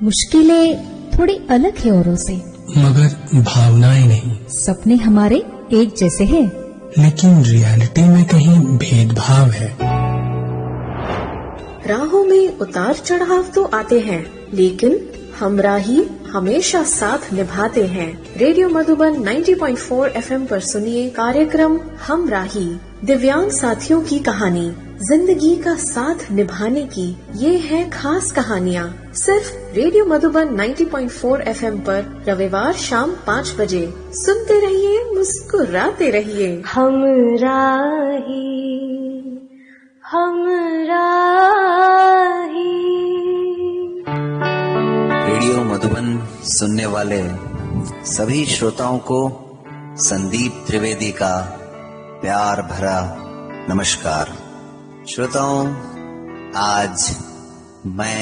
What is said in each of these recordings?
मुश्किलें थोड़ी अलग है औरों से, मगर भावनाएं नहीं। सपने हमारे एक जैसे हैं, लेकिन रियलिटी में कहीं भेदभाव है। राहों में उतार चढ़ाव तो आते हैं, लेकिन हमराही हमेशा साथ निभाते हैं। रेडियो मधुबन 90.4 FM पर सुनिए कार्यक्रम हमराही। दिव्यांग साथियों की कहानी, जिंदगी का साथ निभाने की ये है खास कहानियाँ। सिर्फ रेडियो मधुबन 90.4 FM पर रविवार शाम 5 बजे सुनते रहिए, मुस्कुराते रहिए। हमराही हमराही। रेडियो मधुबन सुनने वाले सभी श्रोताओं को संदीप त्रिवेदी का प्यार भरा नमस्कार। श्रोताओं, आज मैं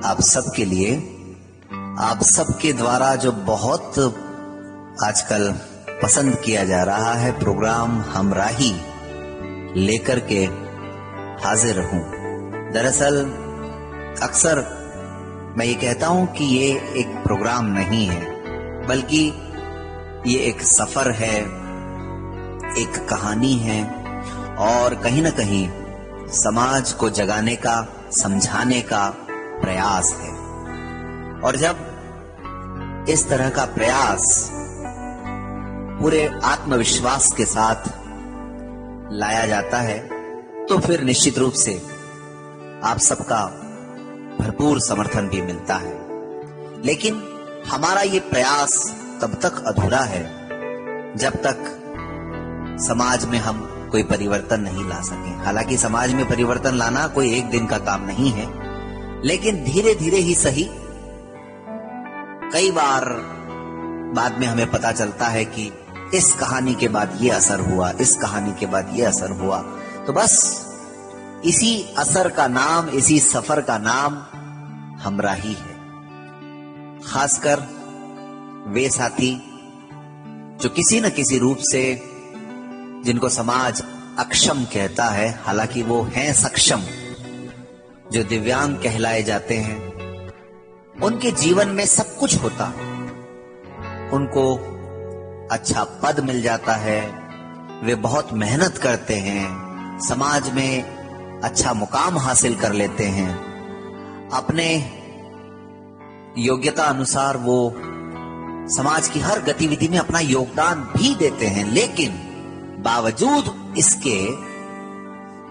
आप सबके लिए, आप सबके द्वारा जो बहुत आजकल पसंद किया जा रहा है प्रोग्राम हमराही लेकर के हाजिर हूं। दरअसल अक्सर मैं ये कहता हूं कि ये एक प्रोग्राम नहीं है, बल्कि ये एक सफर है, एक कहानी है और कहीं न कहीं समाज को जगाने का, समझाने का प्रयास है। और जब इस तरह का प्रयास पूरे आत्मविश्वास के साथ लाया जाता है तो फिर निश्चित रूप से आप सबका भरपूर समर्थन भी मिलता है। लेकिन हमारा ये प्रयास तब तक अधूरा है जब तक समाज में हम कोई परिवर्तन नहीं ला सके। हालांकि समाज में परिवर्तन लाना कोई एक दिन का काम नहीं है, लेकिन धीरे धीरे ही सही। कई बार बाद में हमें पता चलता है कि इस कहानी के बाद ये असर हुआ, इस कहानी के बाद ये असर हुआ। तो बस इसी असर का नाम, इसी सफर का नाम हमराही है। खासकर वे साथी जो किसी न किसी रूप से, जिनको समाज अक्षम कहता है, हालांकि वो हैं सक्षम, जो दिव्यांग कहलाए जाते हैं, उनके जीवन में सब कुछ होता, उनको अच्छा पद मिल जाता है, वे बहुत मेहनत करते हैं, समाज में अच्छा मुकाम हासिल कर लेते हैं, अपने योग्यता अनुसार वो समाज की हर गतिविधि में अपना योगदान भी देते हैं। लेकिन बावजूद इसके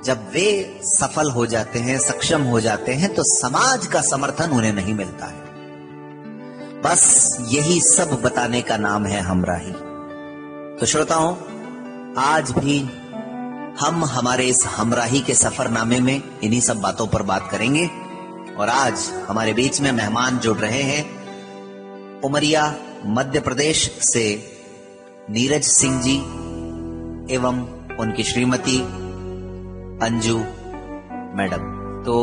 जब वे सफल हो जाते हैं, सक्षम हो जाते हैं, तो समाज का समर्थन उन्हें नहीं मिलता है। बस यही सब बताने का नाम है हमराही। तो श्रोताओं, आज भी हम हमारे इस हमराही के सफरनामे में इन्हीं सब बातों पर बात करेंगे। और आज हमारे बीच में मेहमान जुड़ रहे हैं उमरिया मध्य प्रदेश से नीरज सिंह जी एवं उनकी श्रीमती अंजू मैडम। तो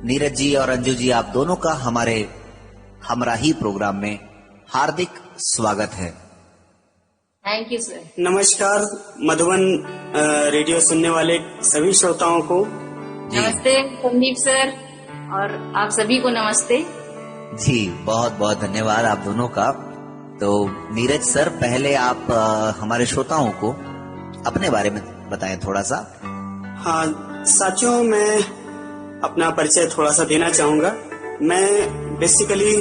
नीरज जी और अंजू जी, आप दोनों का हमारे हमराही प्रोग्राम में हार्दिक स्वागत है। Thank you sir. नमस्कार मधुबन रेडियो सुनने वाले सभी श्रोताओं को नमस्ते संदीप सर, और आप सभी को नमस्ते जी। बहुत बहुत धन्यवाद आप दोनों का। तो नीरज सर, पहले आप हमारे श्रोताओं को अपने बारे में बताएं थोड़ा सा। हाँ साथियों, मैं अपना परिचय थोड़ा सा देना चाहूंगा। मैं बेसिकली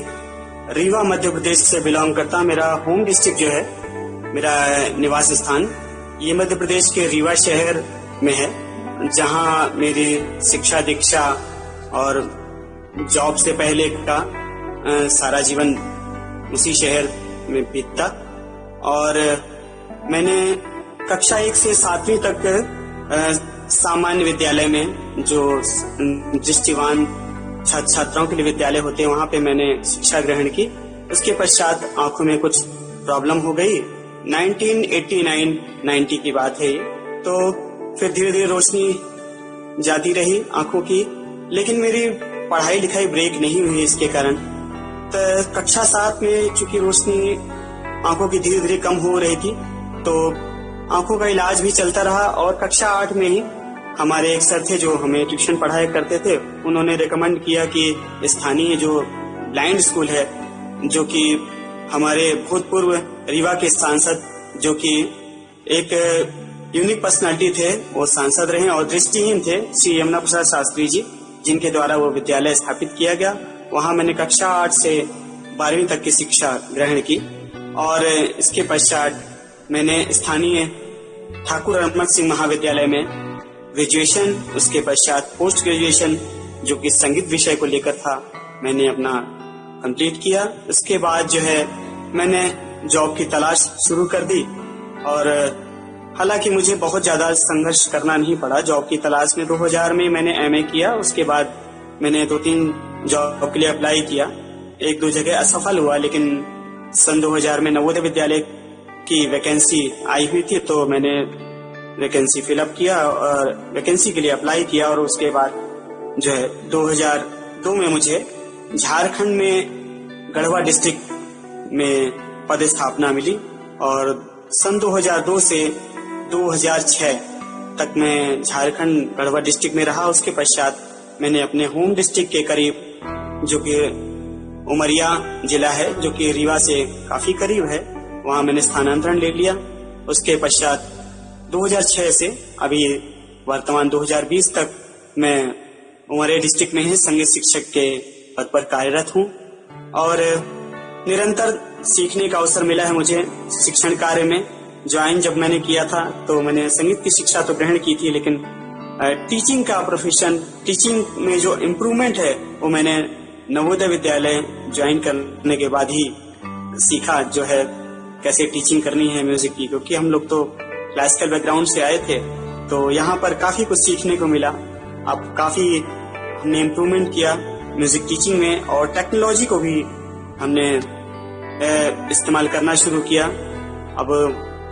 रीवा मध्य प्रदेश से बिलोंग करता हूं। मेरा होम डिस्ट्रिक्ट जो है, मेरा निवास स्थान ये मध्य प्रदेश के रीवा शहर में है, जहां मेरी शिक्षा दीक्षा और जॉब से पहले का सारा जीवन उसी शहर में बीतता। और मैंने कक्षा 1 से 7वीं तक सामान्य विद्यालय में, जो दृष्टिवान छात्र छात्राओं के लिए विद्यालय होते हैं, वहां पे मैंने शिक्षा ग्रहण की। उसके पश्चात आंखों में कुछ प्रॉब्लम हो गई। 1989-90 की बात है ये। तो फिर धीरे धीरे रोशनी जाती रही आंखों की, लेकिन मेरी पढ़ाई लिखाई ब्रेक नहीं हुई इसके कारण। तो कक्षा 7 में चूंकि रोशनी आंखों की धीरे धीरे कम हो रही थी, तो आंखों का इलाज भी चलता रहा। और कक्षा 8 में ही हमारे एक सर थे जो हमें ट्यूशन पढ़ाया करते थे, उन्होंने रेकमेंड किया कि स्थानीय जो ब्लाइंड स्कूल है, जो कि हमारे भूतपूर्व रीवा के सांसद, जो कि एक यूनिक पर्सनालिटी थे, वो सांसद रहे और दृष्टिहीन थे, श्री यमुना प्रसाद शास्त्री जी, जिनके द्वारा वो विद्यालय स्थापित किया गया। वहाँ मैंने कक्षा 8 से 12वीं तक की शिक्षा ग्रहण की और इसके पश्चात मैंने स्थानीय ठाकुर रमन सिंह महाविद्यालय में ग्रेजुएशन, उसके पश्चात पोस्ट ग्रेजुएशन जो कि संगीत विषय को लेकर था, मैंने अपना कंप्लीट किया। उसके बाद जो है मैंने जॉब की तलाश शुरू कर दी और हालांकि मुझे बहुत ज्यादा संघर्ष करना नहीं पड़ा जॉब की तलाश में। 2000 में मैंने एमए किया, उसके बाद मैंने 2-3 जॉब के लिए अप्लाई किया, 1-2 जगह असफल हुआ, लेकिन सन 2000 में नवोदय विद्यालय की वैकेंसी आई हुई थी, तो मैंने वैकेंसी फिलअप किया और वैकेंसी के लिए अप्लाई किया और उसके बाद जो है 2002 में मुझे झारखंड में गढ़वा डिस्ट्रिक्ट में पदस्थापना मिली और सन 2002 से 2006 तक मैं झारखंड गढ़वा डिस्ट्रिक्ट में रहा। उसके पश्चात मैंने अपने होम डिस्ट्रिक्ट के करीब, जो कि उमरिया जिला है, जो कि रीवा से काफी करीब है, वहां मैंने स्थानांतरण ले लिया। उसके पश्चात 2006 से अभी वर्तमान 2020 तक मैं उमरिया डिस्ट्रिक्ट में ही संगीत शिक्षक के पद पर कार्यरत हूँ और निरंतर सीखने का अवसर मिला है मुझे शिक्षण कार्य में। ज्वाइन जब मैंने किया था तो मैंने संगीत की शिक्षा तो ग्रहण की थी, लेकिन टीचिंग का प्रोफेशन, टीचिंग में जो इम्प्रूवमेंट है वो मैंने नवोदय विद्यालय ज्वाइन करने के बाद ही सीखा, जो है कैसे टीचिंग करनी है म्यूजिक की, क्योंकि हम लोग तो क्लासिकल बैकग्राउंड से आए थे, तो यहाँ पर काफी कुछ सीखने को मिला। अब काफी हमने इम्प्रूवमेंट किया म्यूजिक टीचिंग में और टेक्नोलॉजी को भी हमने इस्तेमाल करना शुरू किया। अब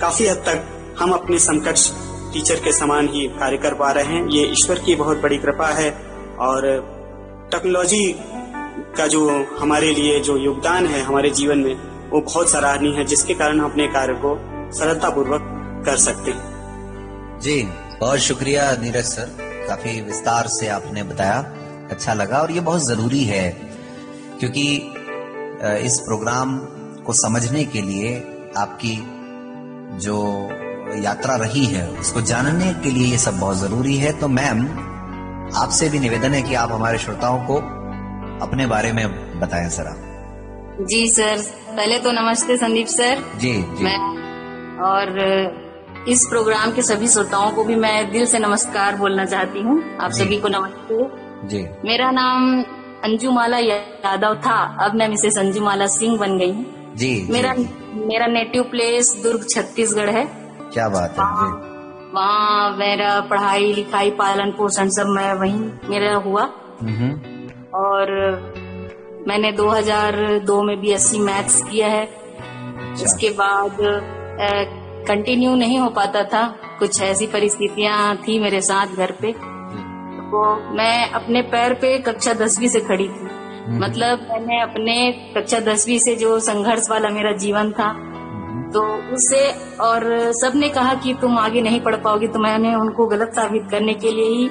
काफी हद तक हम अपने समकक्ष टीचर के समान ही कार्य कर पा रहे हैं, ये ईश्वर की बहुत बड़ी कृपा है। और टेक्नोलॉजी का जो हमारे लिए जो योगदान है हमारे जीवन में, वो बहुत सराहनीय है, जिसके कारण हम अपने कार्य को सरलतापूर्वक कर सकते हैं। जी, बहुत शुक्रिया नीरज सर, काफी विस्तार से आपने बताया, अच्छा लगा। और ये बहुत जरूरी है क्योंकि इस प्रोग्राम को समझने के लिए आपकी जो यात्रा रही है उसको जानने के लिए ये सब बहुत जरूरी है। तो मैम, आपसे भी निवेदन है कि आप हमारे श्रोताओं को अपने बारे में बताएं जरा। जी सर, पहले तो नमस्ते संदीप सर। जी। मैं और इस प्रोग्राम के सभी श्रोताओं को भी मैं दिल से नमस्कार बोलना चाहती हूँ। आप सभी को नमस्ते जी। मेरा नाम अंजुमाला यादव था, अब मैं मिसेस अंजुमाला सिंह बन गई हूँ। जी। मेरा नेटिव प्लेस दुर्ग छत्तीसगढ़ है। क्या बात है जी। वहाँ मेरा पढ़ाई लिखाई पालन पोषण सब मैं वहीं मेरा हुआ और मैंने 2002 में BSc मैथ्स किया है। इसके बाद कंटिन्यू नहीं हो पाता था, कुछ ऐसी परिस्थितियां थी मेरे साथ घर पे, तो मैं अपने पैर पे कक्षा 10वीं से खड़ी थी। मतलब मैंने अपने कक्षा 10वीं से जो संघर्ष वाला मेरा जीवन था, तो उससे, और सबने कहा कि तुम आगे नहीं पढ़ पाओगी, तो मैंने उनको गलत साबित करने के लिए ही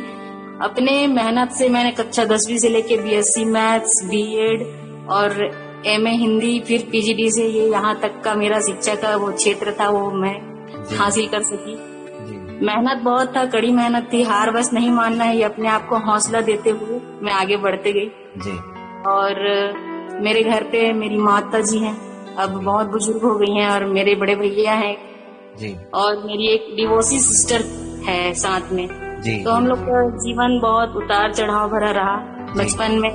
अपने मेहनत से मैंने कक्षा 10वीं से लेके BSc मैथ्स, B.Ed और MA हिंदी, फिर PGD से ये यहाँ तक का मेरा शिक्षा का वो क्षेत्र था, वो मैं हासिल कर सकी। मेहनत बहुत था, कड़ी मेहनत थी, हार बस नहीं मानना है, ये अपने आप को हौसला देते हुए मैं आगे बढ़ते गई जी। और मेरे घर पे मेरी माता जी हैं, अब बहुत बुजुर्ग हो गई हैं, और मेरे बड़े भैया हैं जी, और मेरी एक डिवोर्सी सिस्टर है साथ में जी। तो हम लोग का जीवन बहुत उतार चढ़ाव भरा रहा। बचपन में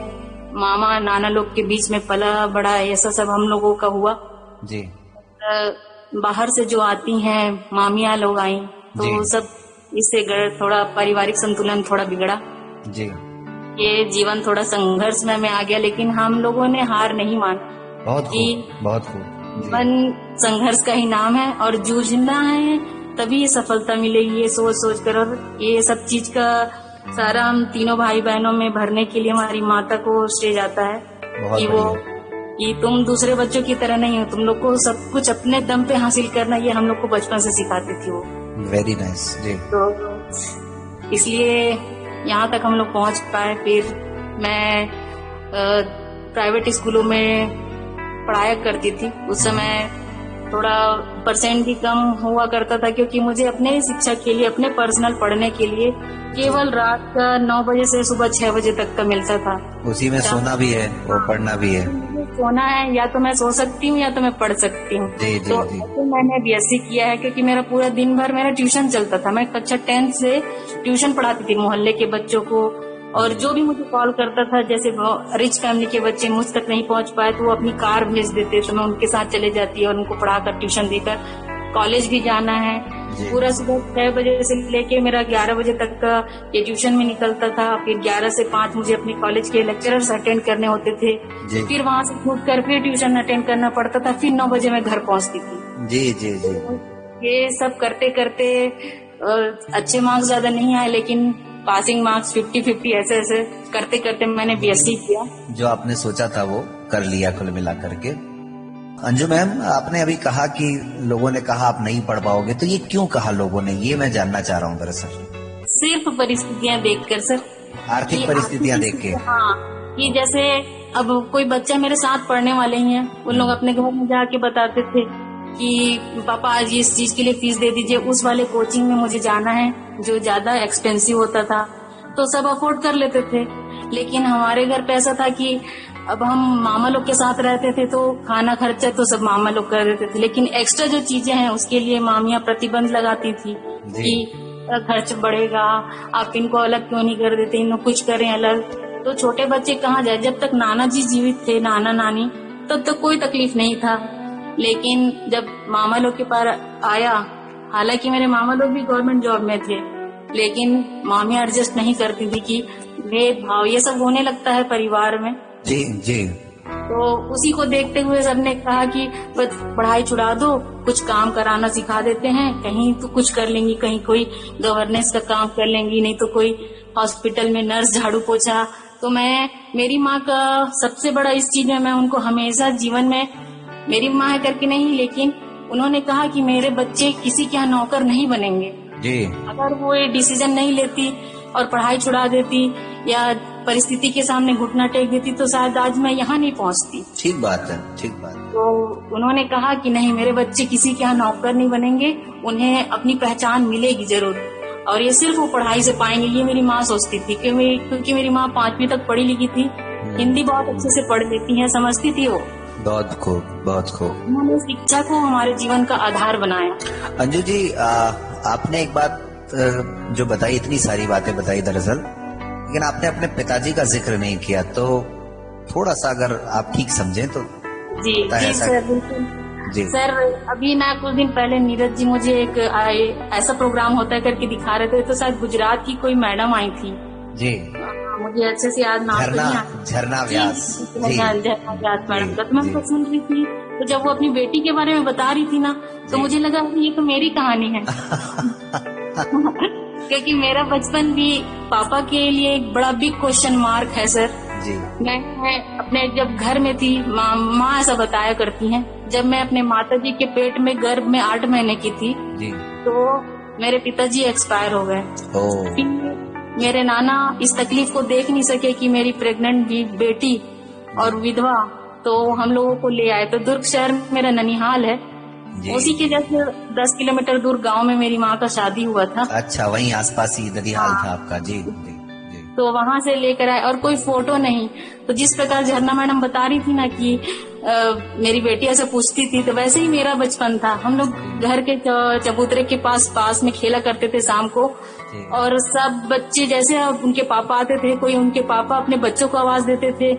मामा नाना लोग के बीच में पला बड़ा, ऐसा सब हम लोगों का हुआ जी। बाहर से जो आती हैं मामियाँ लोग आई, तो सब इससे थोड़ा पारिवारिक संतुलन थोड़ा बिगड़ा जी। ये जीवन थोड़ा संघर्ष में आ गया, लेकिन हम लोगों ने हार नहीं माना। बहुत खूब, बहुत खूब। जीवन संघर्ष का ही नाम है और जूझना है, तभी ये सफलता मिलेगी, ये सोच सोच कर। और ये सब चीज का सारा हम तीनों भाई बहनों में भरने के लिए हमारी माता को स्टेज आता है कि वो कि तुम दूसरे बच्चों की तरह नहीं हो, तुम लोग को सब कुछ अपने दम पे हासिल करना, ये हम लोग को बचपन से सिखाती थी वो। वेरी नाइस जी। तो इसलिए यहाँ तक हम लोग पहुँच पाए। फिर मैं प्राइवेट स्कूलों में पढ़ाया करती थी। उस समय थोड़ा परसेंट भी कम हुआ करता था, क्योंकि मुझे अपने शिक्षा के लिए, अपने पर्सनल पढ़ने के लिए केवल रात का 9 बजे से सुबह 6 बजे तक का मिलता था। उसी में सोना भी है और पढ़ना भी है। सोना है, या तो मैं सो सकती हूँ या तो मैं पढ़ सकती हूँ। तो मैंने बीएससी किया है, क्योंकि मेरा पूरा दिन भर मेरा ट्यूशन चलता था। मैं कक्षा 10 से ट्यूशन पढ़ाती थी मोहल्ले के बच्चों को, और जो भी मुझे कॉल करता था, जैसे रिच फैमिली के बच्चे मुझ तक नहीं पहुंच पाए तो वो अपनी कार भेज देते, तो मैं उनके साथ चले जाती और उनको पढ़ाकर ट्यूशन देकर कॉलेज भी जाना है। पूरा सुबह 6 बजे से लेके मेरा 11 बजे तक का ये ट्यूशन में निकलता था। फिर 11 से 5 मुझे अपने कॉलेज के लेक्चरर्स अटेंड करने होते थे। फिर वहाँ से छूट कर फिर ट्यूशन अटेंड करना पड़ता था। फिर 9 बजे मैं घर पहुँचती थी। जी जी जी। ये सब करते करते अच्छे मार्क्स ज्यादा नहीं आए, लेकिन पासिंग मार्क्स 50-50 ऐसे करते करते मैंने बीएससी किया। जो आपने सोचा था वो कर लिया कुल मिला करके। अंजू मैम, आपने अभी कहा कि लोगों ने कहा आप नहीं पढ़ पाओगे, तो ये क्यों कहा लोगों ने, ये मैं जानना चाह रहा हूँ दरअसल। सिर्फ परिस्थितियाँ देखकर सर, आर्थिक परिस्थितियाँ देख के। हाँ, कि जैसे अब कोई बच्चा मेरे साथ पढ़ने वाले ही है, उन लोग अपने घर में जाके बताते थे कि पापा आज इस चीज के लिए फीस दे दीजिए, उस वाले कोचिंग में मुझे जाना है जो ज्यादा एक्सपेंसिव होता था, तो सब अफोर्ड कर लेते थे। लेकिन हमारे घर पे ऐसा था कि अब हम मामा लोग के साथ रहते थे, तो खाना खर्चा तो सब मामा लोग कर देते थे, लेकिन एक्स्ट्रा जो चीजें हैं उसके लिए मामियाँ प्रतिबंध लगाती थी कि खर्च बढ़ेगा, आप इनको अलग क्यों नहीं कर देते, इनको कुछ करें अलग। तो छोटे बच्चे कहाँ जाए, जब तक नाना जी जीवित थे, नाना नानी, तब तक कोई तकलीफ नहीं था। लेकिन जब मामा लोग के पास आया, हालांकि मेरे मामा लोग भी गवर्नमेंट जॉब में थे, लेकिन मामियाँ एडजस्ट नहीं करती थी कि भेदभाव ये सब होने लगता है परिवार में। जी जी। तो उसी को देखते हुए सबने कहा कि बस पढ़ाई छुड़ा दो, कुछ काम कराना सिखा देते हैं, कहीं तो कुछ कर लेंगी, कहीं कोई गवर्नेंस का काम कर लेंगी, नहीं तो कोई हॉस्पिटल में नर्स, झाड़ू पोछा। तो मेरी माँ का सबसे बड़ा इस चीज में मैं उनको हमेशा जीवन में, मेरी माँ है करके नहीं, लेकिन उन्होंने कहा कि मेरे बच्चे किसी के यहाँ नौकर नहीं बनेंगे। जी। अगर वो ये डिसीजन नहीं लेती और पढ़ाई छुड़ा देती या परिस्थिति के सामने घुटना टेक देती, तो शायद आज मैं यहाँ नहीं पहुँचती। ठीक बात है, ठीक बात है। तो उन्होंने कहा कि नहीं, मेरे बच्चे किसी के यहाँ नौकर नहीं बनेंगे, उन्हें अपनी पहचान मिलेगी जरूर, और ये सिर्फ वो पढ़ाई से पाएंगे, ये मेरी माँ सोचती थी। क्योंकि मेरी माँ 5वीं तक पढ़ी लिखी थी, हिंदी बहुत अच्छे से पढ़ लेती है, समझती थी वो। बहुत खूब, बहुत खूब। उन्होंने शिक्षा को हमारे जीवन का आधार बनाया। अंजू जी, आपने एक बात जो बताई, इतनी सारी बातें बताई दरअसल, लेकिन आपने अपने पिताजी का जिक्र नहीं किया, तो थोड़ा सा अगर आप ठीक समझें तो। जी जी सर, बिल्कुल जी सर। अभी ना कुछ दिन पहले नीरज जी मुझे एक ऐसा प्रोग्राम होता है करके दिखा रहे थे, तो शायद गुजरात की कोई मैडम आई थी जी, मुझे अच्छे से याद नाम झरना व्यास मैडम का। तो मैं उनको सुन रही थी, तो जब वो अपनी बेटी के बारे में बता रही थी ना, तो मुझे लगा ये तो मेरी कहानी है। क्योंकि मेरा बचपन भी पापा के लिए एक बड़ा बिग क्वेश्चन मार्क है सर जी। मैं अपने जब घर में थी, माँ ऐसा बताया करती हैं, जब मैं अपने माता जी के पेट में गर्भ में 8 महीने की थी जी, तो मेरे पिताजी एक्सपायर हो गए। मेरे नाना इस तकलीफ को देख नहीं सके कि मेरी प्रेग्नेंट भी बेटी और विधवा, तो हम लोगों को ले आए। तो दुर्ग शहर में मेरा ननिहाल है, उसी के जैसे 10 किलोमीटर दूर गांव में मेरी माँ का शादी हुआ था। अच्छा, वहीं आसपास ही ननिहाल था आपका जी। तो वहाँ से लेकर आए, और कोई फोटो नहीं। तो जिस प्रकार झरना मैडम बता रही थी ना कि मेरी बेटी ऐसे पूछती थी, तो वैसे ही मेरा बचपन था। हम लोग घर के चबूतरे के पास में खेला करते थे शाम को, और सब बच्चे जैसे उनके पापा आते थे, कोई उनके पापा अपने बच्चों को आवाज देते थे,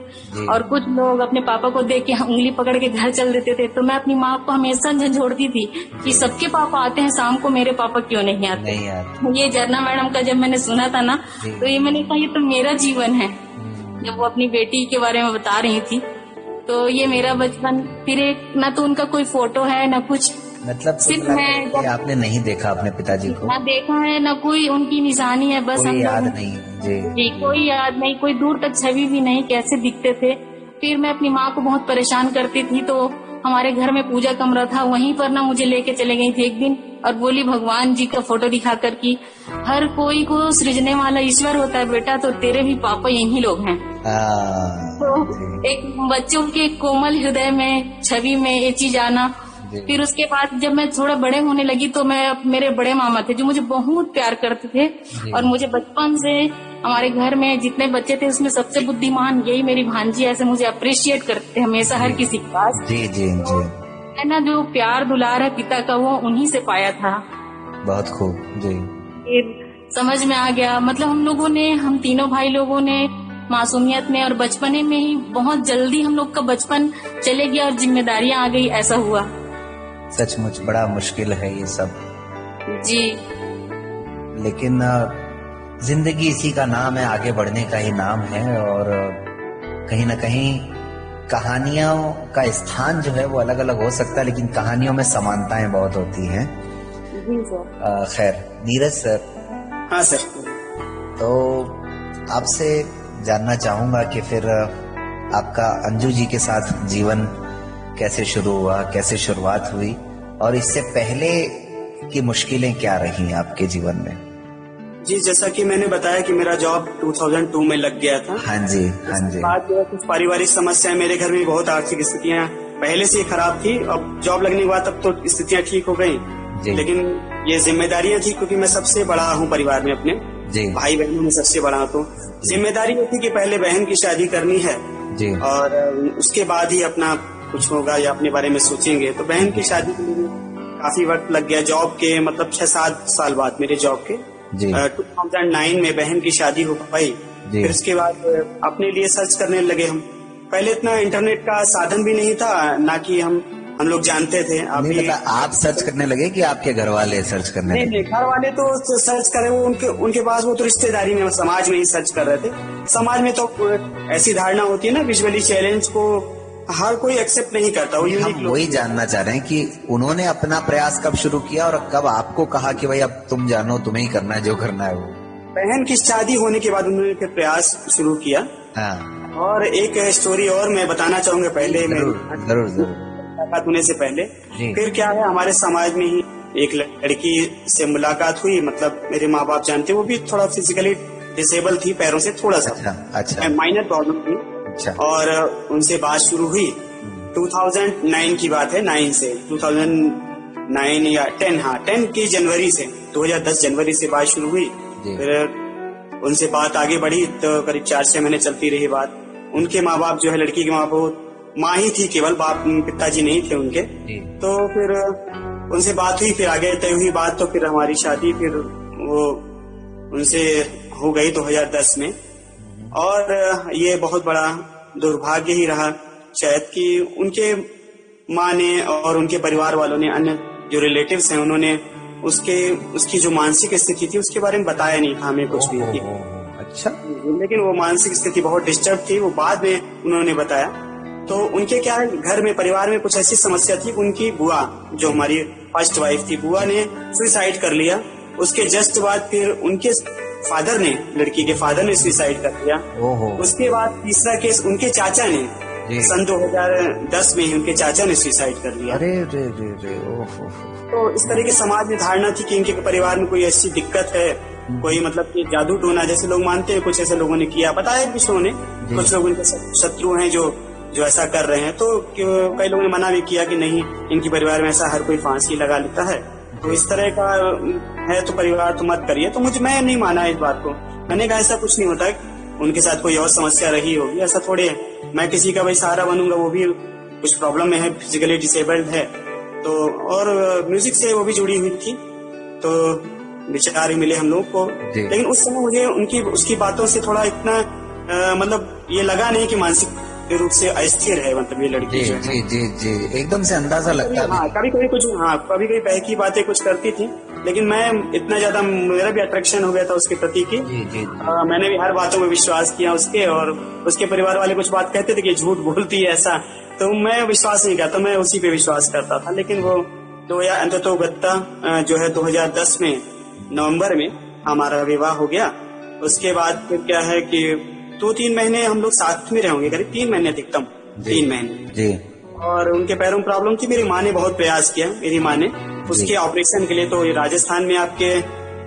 और कुछ लोग अपने पापा को देख के उंगली पकड़ के घर चल देते थे। तो मैं अपनी माँ को हमेशा झंझोड़ती थी कि सबके पापा आते हैं शाम को, मेरे पापा क्यों नहीं आते। ये झरना मैडम का जब मैंने सुना था ना, तो ये मैंने कहा ये तो मेरा जीवन है। जब वो अपनी बेटी के बारे में बता रही थी, तो ये मेरा बचपन। फिर एक न तो उनका कोई फोटो है न कुछ, मतलब सिर्फ मैं आपने नहीं देखा अपने पिताजी को? ना देखा है, न कोई उनकी निशानी है, बस कोई याद नहीं जी, कोई याद नहीं, कोई दूर तक छवि भी नहीं, कैसे दिखते थे। फिर मैं अपनी माँ को बहुत परेशान करती थी, तो हमारे घर में पूजा कमरा था, वहीं पर ना मुझे लेके चले गई थी एक दिन और बोली भगवान जी का फोटो दिखाकर कि हर कोई को सृजने वाला ईश्वर होता है बेटा, तो तेरे भी पापा यही लोग हैं। तो एक बच्चों के कोमल हृदय में, छवि में ये चीज आना। फिर उसके बाद जब मैं थोड़ा बड़े होने लगी तो मैं, मेरे बड़े मामा थे जो मुझे बहुत प्यार करते थे और मुझे बचपन से हमारे घर में जितने बच्चे थे उसमें सबसे बुद्धिमान यही मेरी भांजी, ऐसे मुझे अप्रिशिएट करते थे हमेशा हर किसी के पास। जी जी जी, है ना, जो प्यार दुलार है पिता का वो उन्हीं से पाया था। बहुत खूब जी। फिर समझ में आ गया, मतलब हम लोगों ने, हम तीनों भाई लोगों ने मासूमियत में और बचपने में ही बहुत जल्दी हम लोग का बचपन चले गया और जिम्मेदारियां आ गई, ऐसा हुआ। सचमुच बड़ा मुश्किल है ये सब जी। लेकिन जिंदगी इसी का नाम है, आगे बढ़ने का ही नाम है। और कहीं ना कहीं कहानियों का स्थान जो है वो अलग अलग हो सकता है, लेकिन कहानियों में समानताएं बहुत होती हैं। जी सर। खैर नीरज सर। हाँ सर। तो आपसे जानना चाहूंगा कि फिर आपका अंजू जी के साथ जीवन कैसे शुरू हुआ, कैसे शुरुआत हुई, और इससे पहले की मुश्किलें क्या रही आपके जीवन में? जी, जैसा कि मैंने बताया कि मेरा जॉब 2002 में लग गया था। हाँ जी, हाँ जी। बाद जो कुछ पारिवारिक समस्याएं, मेरे घर में बहुत आर्थिक स्थितियां पहले से ही खराब थी। अब जॉब लगने के बाद तब तो स्थितियां ठीक हो गई, लेकिन ये जिम्मेदारियां थी क्योंकि मैं सबसे बड़ा हूँ परिवार में, अपने भाई बहनों में सबसे बड़ा। तो जिम्मेदारी ये थी कि पहले बहन की शादी करनी है जी, और उसके बाद ही अपना कुछ होगा या अपने बारे में सोचेंगे। तो बहन की शादी के लिए काफी वक्त लग गया। जॉब के मतलब 6-7 साल बाद मेरे जॉब के 2009 में बहन की शादी हो पाई। फिर उसके बाद अपने लिए सर्च करने लगे हम। पहले इतना इंटरनेट का साधन भी नहीं था, ना कि हम लोग जानते थे। अभी आप सर्च करने लगे कि आपके घर वाले सर्च करने लगे? नहीं, घर वाले तो सर्च करे, वो उनके पास वो तो रिश्तेदारी में, समाज में ही सर्च कर रहे थे। समाज में तो ऐसी धारणा होती है ना, विजुअली चैलेंज को हर कोई एक्सेप्ट नहीं करता। वो यूनिक लोग। वही जानना चाह रहे हैं कि उन्होंने अपना प्रयास कब शुरू किया और कब आपको कहा कि भाई अब तुम जानो, तुम्हें ही करना है जो करना है वो? बहन की शादी होने के बाद उन्होंने फिर प्रयास शुरू किया। हाँ। और एक स्टोरी और मैं बताना चाहूंगा पहले, जरूर मुलाकात होने से पहले। फिर क्या है, हमारे समाज में ही एक लड़की से मुलाकात हुई। मतलब मेरे माँ बाप जानते, वो भी थोड़ा फिजिकली डिसेबल थी, पैरों से थोड़ा सा अच्छा माइनर प्रॉब्लम थी। और उनसे बात शुरू हुई। 2009 की बात है, 9 से 2009 या 10 की जनवरी से 2010 जनवरी से बात शुरू हुई। फिर उनसे बात आगे बढ़ी तो करीब 4-6 महीने चलती रही बात। उनके माँ बाप जो है, लड़की के माँ बाप माँ ही थी केवल, बाप पिताजी नहीं थे उनके। तो फिर उनसे बात हुई, फिर आगे तय हुई बात। तो फिर हमारी शादी फिर वो उनसे हो गई 2010 में। और ये बहुत बड़ा दुर्भाग्य ही रहा शायद कि उनके माँ ने और उनके परिवार वालों ने, अन्य जो रिलेटिव्स हैं, उन्होंने उसकी जो मानसिक स्थिति थी उसके बारे में बताया नहीं था हमें कुछ भी। अच्छा। लेकिन वो मानसिक स्थिति बहुत डिस्टर्ब थी, वो बाद में उन्होंने बताया। तो उनके क्या है, घर में परिवार में कुछ ऐसी समस्या थी। उनकी बुआ, जो हमारी फर्स्ट वाइफ थी, बुआ ने सुसाइड कर लिया। उसके जस्ट बाद फिर उनके फादर ने, लड़की के फादर ने सुसाइड कर लिया। उसके बाद तीसरा केस उनके चाचा ने, सन 2010 में ही उनके चाचा ने सुसाइड कर लिया। अरे तो इस तरह की समाज में धारणा थी कि इनके परिवार में कोई ऐसी दिक्कत है, कोई मतलब कि जादू टोना जैसे लोग मानते हैं, कुछ ऐसे लोगों ने किया। बताया कुछ लोगों ने, कुछ लोग उनके शत्रु हैं जो ऐसा कर रहे हैं। तो कई लोगों ने मना भी किया कि नहीं, इनके परिवार में ऐसा हर कोई फांसी लगा लेता है, तो इस तरह का है तो परिवार तो मत करिए। तो मैं नहीं माना इस बात को। मैंने कहा ऐसा कुछ नहीं होता, उनके साथ कोई और समस्या रही होगी, ऐसा थोड़े है। मैं किसी का भाई सहारा बनूंगा, वो भी कुछ प्रॉब्लम में है, फिजिकली डिसेबल्ड है। तो और म्यूजिक से वो भी जुड़ी हुई थी, तो विचार ही मिले हम लोग को। लेकिन उस समय मुझे उसकी बातों से थोड़ा इतना मतलब ये लगा नहीं कि मानसिक रूप से अस्थिर है, मतलब ये लड़की जो है। जी, एकदम से अंदाजा लगता है। हाँ, कभी कभी बहकी बातें कुछ करती थी, लेकिन मैं इतना ज्यादा, मेरा भी अट्रैक्शन हो गया था उसके प्रति की। मैंने भी हर बातों में विश्वास किया उसके। और उसके परिवार वाले कुछ बात कहते थे कि झूठ बोलती है ऐसा, तो मैं विश्वास नहीं करता, मैं उसी पे विश्वास करता था। लेकिन वो अंततः गत्ता जो है 2010 में नवंबर में हमारा विवाह हो गया। उसके बाद फिर क्या है कि 2-3 महीने हम लोग साथ में रहेंगे, करीब 3 महीने अधिकतम, 3 महीने। और उनके पैरों में प्रॉब्लम थी। मेरी माँ ने बहुत प्रयास किया, मेरी माँ ने उसके ऑपरेशन के लिए। तो राजस्थान में आपके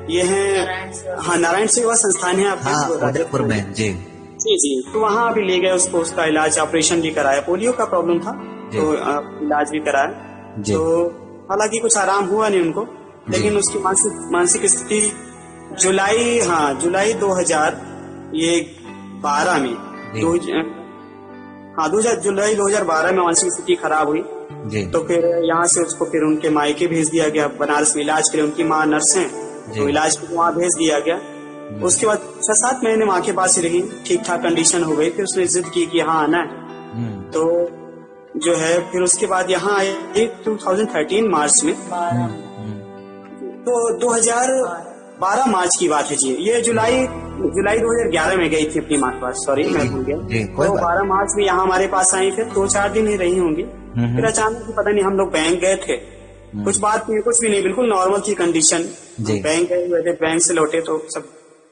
ये हैं, हाँ, नारायण सेवा संस्थान है आपके, हाँ, उदयपुर में। जी जी जी। तो वहाँ भी ले गए उसको, उसका इलाज, ऑपरेशन भी कराया। पोलियो का प्रॉब्लम था तो इलाज भी कराया। तो हालांकि कुछ आराम हुआ नहीं उनको, लेकिन उसकी मानसिक स्थिति जुलाई 2012 में जुलाई 2012 में मानसिक स्थिति खराब हुई। तो फिर यहाँ से उसको फिर उनके मायके भेज दिया गया बनारस में इलाज के लिए। उनकी माँ नर्स हैं, तो इलाज के लिए वहाँ भेज दिया गया। उसके बाद 6-7 महीने माँ के पास ही रही, ठीक ठाक कंडीशन हो गई। फिर उसने जिद की कि यहाँ आना है। तो जो है फिर उसके बाद यहाँ आए 2013 मार्च में। तो 2012 मार्च की बात है जी। ये जुलाई 2011 में गई थी अपनी माँ के पास, सॉरी मैं भूल गया। तो 12 मार्च में यहाँ हमारे पास आई। फिर 2-4 दिन ही रही होंगी। फिर अचानक पता नहीं, हम लोग बैंक गए थे, कुछ बात नहीं, कुछ भी नहीं, बिल्कुल नॉर्मल थी कंडीशन। बैंक गए हुए थे, बैंक से लौटे तो सब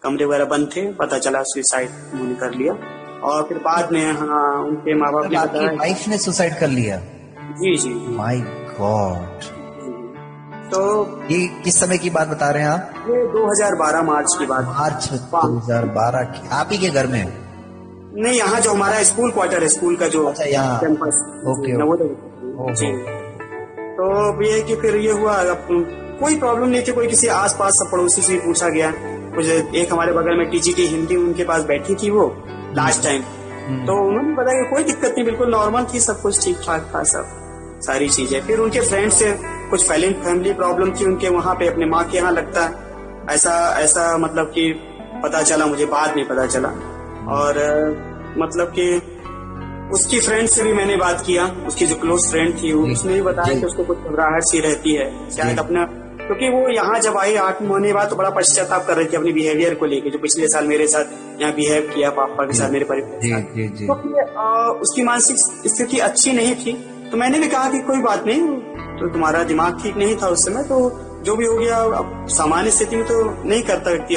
कमरे वगैरह बंद थे। पता चला सुसाइड उन्होंने कर लिया। और फिर बाद में हाँ उनके माँ बाप ने बताया, वाइफ ने सुसाइड कर लिया। जी जी। My god. तो ये किस समय की बात बता रहे हैं आप? ये 2012 मार्च की बात। मार्च 2012 की। आप ही के घर में? नहीं, यहाँ जो हमारा स्कूल क्वार्टर है, स्कूल का जो यहाँ कैंपस, जी। तो ये कि फिर ये हुआ, कोई प्रॉब्लम नहीं थी, कोई किसी आसपास सब पड़ोसी से पूछा गया। कुछ एक हमारे बगल में टीजीटी हिंदी उनके पास बैठी थी वो लास्ट टाइम, तो उन्होंने बताया कि कोई दिक्कत नहीं, बिल्कुल नॉर्मल थी, सब कुछ ठीक ठाक था, सब सारी चीजें। फिर उनके फ्रेंड से कुछ फैमिली प्रॉब्लम थी उनके वहाँ पे, अपने माँ के यहाँ लगता है ऐसा मतलब कि पता चला मुझे, बाद में पता चला। और मतलब कि उसकी फ्रेंड से भी मैंने बात किया, उसकी जो क्लोज फ्रेंड थी उसने भी बताया कि उसको कुछ घबराहट सी रहती है शायद अपना, क्योंकि वो यहाँ जब आई 8 महीने बाद तो बड़ा पश्चाताप कर रही थी अपने बिहेवियर को लेके, जो पिछले साल मेरे साथ यहाँ बिहेव किया पापा के साथ, मेरे परिवार के साथ। तो उसकी मानसिक स्थिति अच्छी नहीं थी। तो मैंने भी कहा कि कोई बात नहीं, तो तुम्हारा दिमाग ठीक नहीं था उस समय, तो जो भी हो गया, अब सामान्य स्थिति में तो नहीं करता व्यक्ति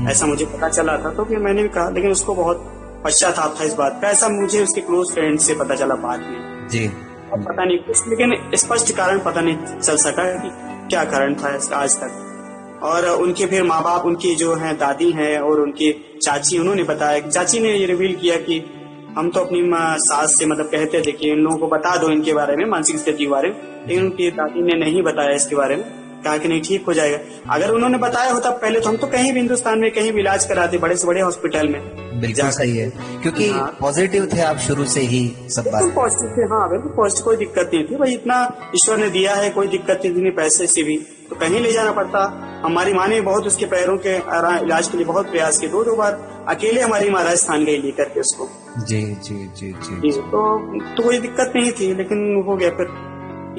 ऐसा मुझे पता चला था। तो फिर मैंने भी कहा, लेकिन उसको बहुत पश्चाताप था इस बात का, ऐसा मुझे उसके क्लोज फ्रेंड से पता चला बाद में जी। अब पता नहीं कुछ, लेकिन स्पष्ट कारण पता नहीं चल सका कि क्या कारण था आज तक। और उनके फिर माँ बाप, उनकी जो है दादी हैं और उनकी चाची, उन्होंने बताया, चाची ने ये रिवील किया कि हम तो अपनी सास से मतलब कहते थे कि इन लोगों को बता दो इनके बारे में, मानसिक स्थिति के बारे में, लेकिन उनकी दादी ने नहीं बताया इसके बारे में, कहा कि नहीं ठीक हो जाएगा। अगर उन्होंने बताया होता पहले तो हम तो कहीं भी हिंदुस्तान में कहीं भी इलाज कराते, बड़े से बड़े हॉस्पिटल में। बिल्कुल सही है, क्योंकि पॉजिटिव थे आप शुरू से ही, सब बात पॉजिटिव थे। हाँ बिल्कुल पॉजिटिव, कोई दिक्कत नहीं थी भाई, इतना ईश्वर ने दिया है, कोई दिक्कत नहीं थी पैसे से भी, तो कहीं ले जाना पड़ता। हमारी माँ ने बहुत उसके पैरों के इलाज के लिए बहुत प्रयास किए, 2 बार अकेले हमारी माँ राजस्थान गई लेकर के उसको। जी जी जी जी, जी। तो कोई दिक्कत नहीं थी, लेकिन हो गया फिर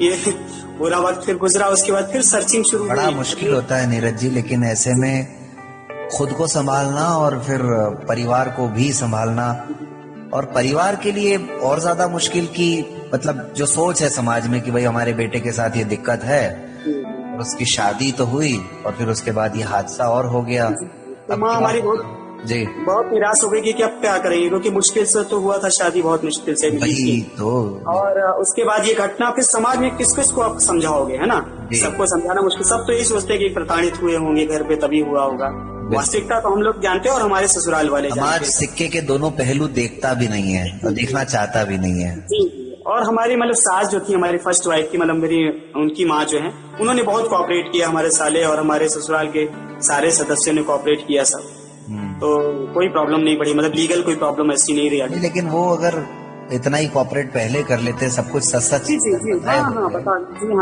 ये बुरा वक्त फिर गुजरा। उसके बाद फिर सर्चिंग शुरू हुई। बड़ा मुश्किल होता है नीरज जी, लेकिन ऐसे में खुद को संभालना और फिर परिवार को भी संभालना, और परिवार के लिए और ज्यादा मुश्किल की मतलब जो सोच है समाज में कि भाई हमारे बेटे के साथ ये दिक्कत है, और उसकी शादी तो हुई और फिर उसके बाद ये हादसा और हो गया। तो माँ हमारी बहुत निराश हो गई कि अब क्या करेंगे, क्योंकि मुश्किल से तो हुआ था शादी, बहुत मुश्किल से तो। और उसके बाद ये घटना, फिर समाज में किस किस को आप समझाओगे, है ना, सबको समझाना मुश्किल। सब तो यही सोचते हैं कि प्रताड़ित हुए होंगे घर पे तभी हुआ होगा, वास्तविकता तो हम लोग जानते हैं और हमारे ससुराल वाले जानते हैं। समाज सिक्के के दोनों पहलू देखता भी नहीं है और देखना चाहता भी नहीं है जी। और हमारी मतलब सास जो थी, हमारी फर्स्ट वाइफ की, मतलब मेरी उनकी माँ जो है, उन्होंने बहुत कोऑपरेट किया, हमारे साले और हमारे ससुराल के सारे सदस्यों ने कोऑपरेट किया सब, तो कोई प्रॉब्लम नहीं पड़ी, मतलब लीगल कोई प्रॉब्लम ऐसी नहीं रही। लेकिन वो अगर इतना ही कोऑपरेट पहले कर लेते, सब कुछ सच जी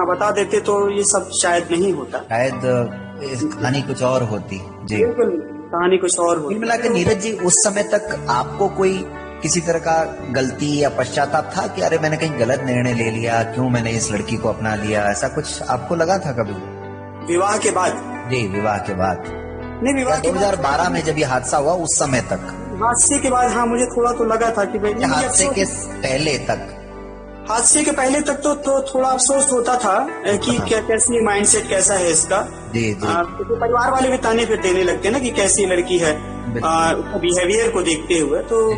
बता देते तो ये सब शायद नहीं होता, शायद कहानी कुछ और होती जी। बिल्कुल कहानी कुछ और होती। मिला के नीरज जी, उस समय तक आपको कोई किसी तरह का गलती या पश्चाताप था कि अरे मैंने कहीं गलत निर्णय ले लिया, क्यों मैंने इस लड़की को अपना लिया, ऐसा कुछ आपको लगा था कभी? विवाह के बाद? जी, विवाह के बाद नहीं, विवाह 2012 में जब ये हादसा हुआ उस समय तक? हादसे के बाद हाँ, मुझे थोड़ा तो लगा था कि भाई, हादसे के पहले तक? हादसे के पहले तक तो थोड़ा अफसोस होता था कि कैसी माइंडसेट कैसा है इसका। जी जी। तो परिवार वाले भी ताने फिर देने लगते हैं ना कि कैसी लड़की है, बिहेवियर को देखते हुए, तो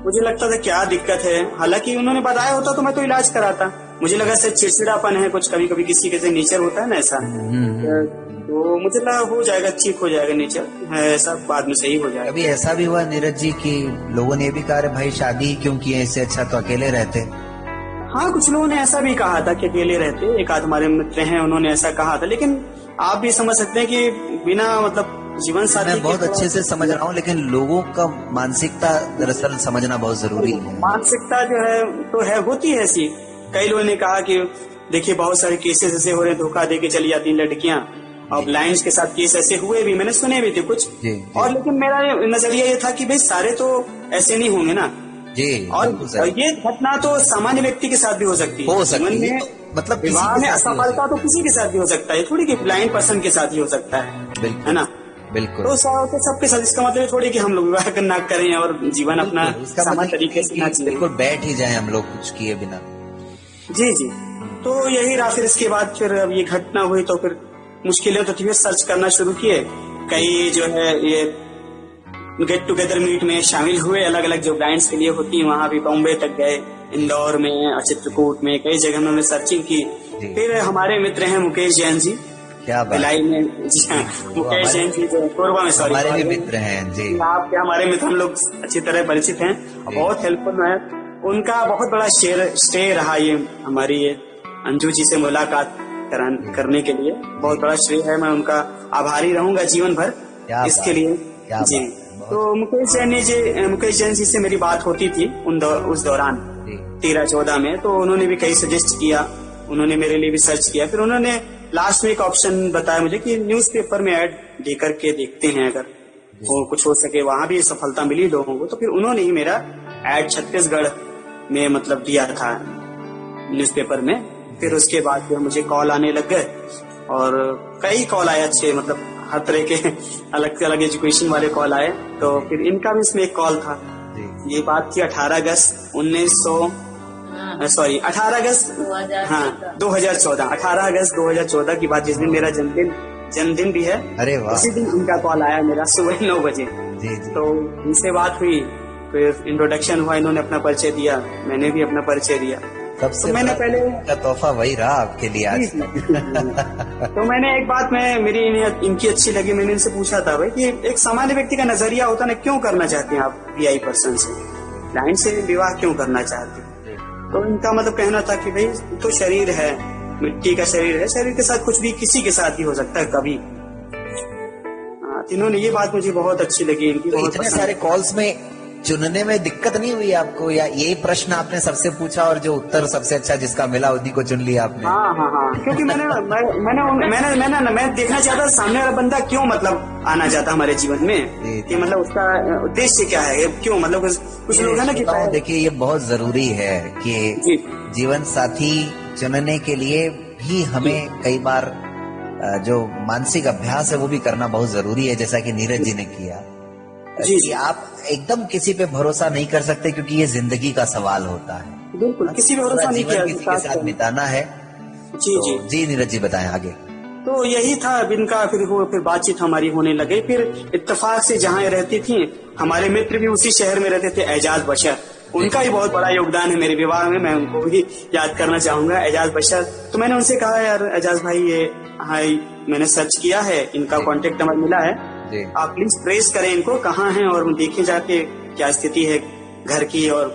मुझे लगता था क्या दिक्कत है, हालांकि उन्होंने बताया होता तो मैं तो इलाज कराता। मुझे लगा सिर्फ चिड़चिड़ापन है, कुछ कभी कभी किसी के नेचर होता है ना ऐसा, तो मुझे लगा हो जाएगा, ठीक हो जाएगा, नेचर है ऐसा, बाद में सही हो जाएगा। कभी ऐसा भी हुआ नीरज जी कि लोगों ने भी कहा भाई शादी क्यों की है, इससे अच्छा तो अकेले रहते? हाँ, कुछ लोगों ने ऐसा भी कहा था कि अकेले रहते, एक आध हमारे मित्र हैं उन्होंने ऐसा कहा था, लेकिन आप भी समझ सकते हैं कि बिना मतलब जीवन साथी, मैं बहुत अच्छे से समझ रहा हूँ, लेकिन लोगों का मानसिकता दरअसल समझना बहुत जरूरी है। मानसिकता जो है तो है, होती है ऐसी। कई लोगों ने कहा कि देखिए बहुत सारे केसेस ऐसे हो रहे हैं, धोखा दे के चली जाती लड़कियां, और ब्लाइंड्स के साथ केस ऐसे हुए भी, मैंने सुने भी थे कुछ। और लेकिन मेरा नजरिया ये था कि भाई सारे तो ऐसे नहीं होंगे ना जी, और ये घटना तो सामान्य व्यक्ति के साथ भी हो सकती है, जीवन में मतलब विवाह में असफलता तो किसी के साथ भी हो सकता है, थोड़ी कि ब्लाइंड पर्सन के साथ ही हो सकता है ना, बिल्कुल। तो सबके साथ, इसका मतलब थोड़ी कि हम लोग विवाह करना करें और जीवन अपना सामान्य तरीके से ना जिए, बिल्कुल बैठ ही जाए हम लोग कुछ किए बिना। जी जी, तो यही रहा। फिर इसके बाद फिर अब ये घटना हुई तो फिर मुश्किलें तो थी, सर्च करना शुरू किए, कई जो है ये गेट टुगेदर मीट में शामिल हुए, अलग अलग जो ब्लाइंड्स के लिए होती है, वहाँ भी बॉम्बे तक गए, इंदौर में, चित्रकूट में, कई जगह उन्होंने सर्चिंग की। फिर हमारे मित्र हैं मुकेश जैन जी, क्या भिलाई में, मुकेश जैन जी जो कोरबा में, सॉरी हमारे भी मित्र हैं जी, आप क्या हमारे मित्र, हम लोग अच्छी तरह परिचित हैं, बहुत हेल्पफुल है। उनका बहुत बड़ा श्रेय रहा ये हमारी ये अंजू जी से मुलाकात करने के लिए, बहुत बड़ा श्रेय है, मैं उनका आभारी रहूंगा जीवन भर इसके लिए जी। तो मुकेश जैन जी से मेरी बात होती थी उस दौरान 13-14 में, तो उन्होंने भी कई सजेस्ट किया, उन्होंने मेरे लिए भी सर्च किया। फिर उन्होंने लास्ट में एक ऑप्शन बताया मुझे कि न्यूज़पेपर में ऐड दे करके देखते हैं, अगर वो कुछ हो सके, वहां भी सफलता मिली लोगों को। तो फिर उन्होंने ही मेरा ऐड छत्तीसगढ़ में मतलब दिया था न्यूज़पेपर में। फिर उसके बाद फिर मुझे कॉल आने लग गए, और कई कॉल आए अच्छे, मतलब हर तरह के अलग अलग एजुकेशन वाले कॉल आए। तो फिर इनका भी इसमें एक कॉल था। ये बात थी 18 अगस्त 2014 की बात, जिस दिन मेरा जन्मदिन भी है। अरे वाह। उसी दिन इनका कॉल आया मेरा सुबह 9 बजे। तो इनसे बात हुई, फिर इंट्रोडक्शन हुआ, इन्होंने अपना परिचय दिया, मैंने भी अपना परिचय दिया। सबसे मैंने पहले का तोहफा वही रहा आपके लिए आज। तो मैंने एक बात मेरी इनकी अच्छी लगी, मैंने इनसे पूछा था भाई कि एक सामान्य व्यक्ति का नजरिया होता है ना, क्यों करना चाहते हैं आप वीआई पर्सन से, ब्लाइंड से विवाह क्यों करना चाहते हैं? तो इनका मतलब कहना था कि भाई तो शरीर है, मिट्टी का शरीर है, शरीर के साथ कुछ भी किसी के साथ भी हो सकता है कभी। इन्होंने ये बात मुझे बहुत अच्छी लगी इनकी। तो इतने सारे कॉल्स में चुनने में दिक्कत नहीं हुई आपको, या ये प्रश्न आपने सबसे पूछा और जो उत्तर सबसे अच्छा जिसका मिला उन्हीं को चुन लिया आपने? हाँ, क्योंकि मैं देखना चाहता सामने वाला बंदा क्यों मतलब आना चाहता हमारे जीवन में, कि मतलब उसका उद्देश्य क्या है, क्यों, मतलब कुछ लोग है ना कि देखिए ये बहुत जरूरी है कि जीवन साथी चुनने के लिए भी हमें कई बार जो मानसिक अभ्यास है वो भी करना बहुत जरूरी है, जैसा कि नीरज जी ने किया। जी, आप एकदम किसी पे भरोसा नहीं कर सकते, क्योंकि ये जिंदगी का सवाल होता है। बिल्कुल, किसी पे भरोसा नहीं किया, किसी के साथ बिताना है। जी नीरज जी बताएं आगे। तो यही था इनका। फिर बातचीत हमारी होने लगे। फिर इत्तेफाक से जहाँ रहती थी, हमारे मित्र भी उसी शहर में रहते थे, एजाज बशर, उनका भी बहुत बड़ा योगदान है मेरे विवाह में, मैं उनको भी याद करना चाहूंगा, एजाज बशर। तो मैंने उनसे कहा यार एजाज भाई, ये हाई मैंने सर्च किया है, इनका कांटेक्ट नंबर मिला है, आप प्लीज ट्रेस करें इनको, कहाँ हैं, और देखें जाके क्या स्थिति है घर की, और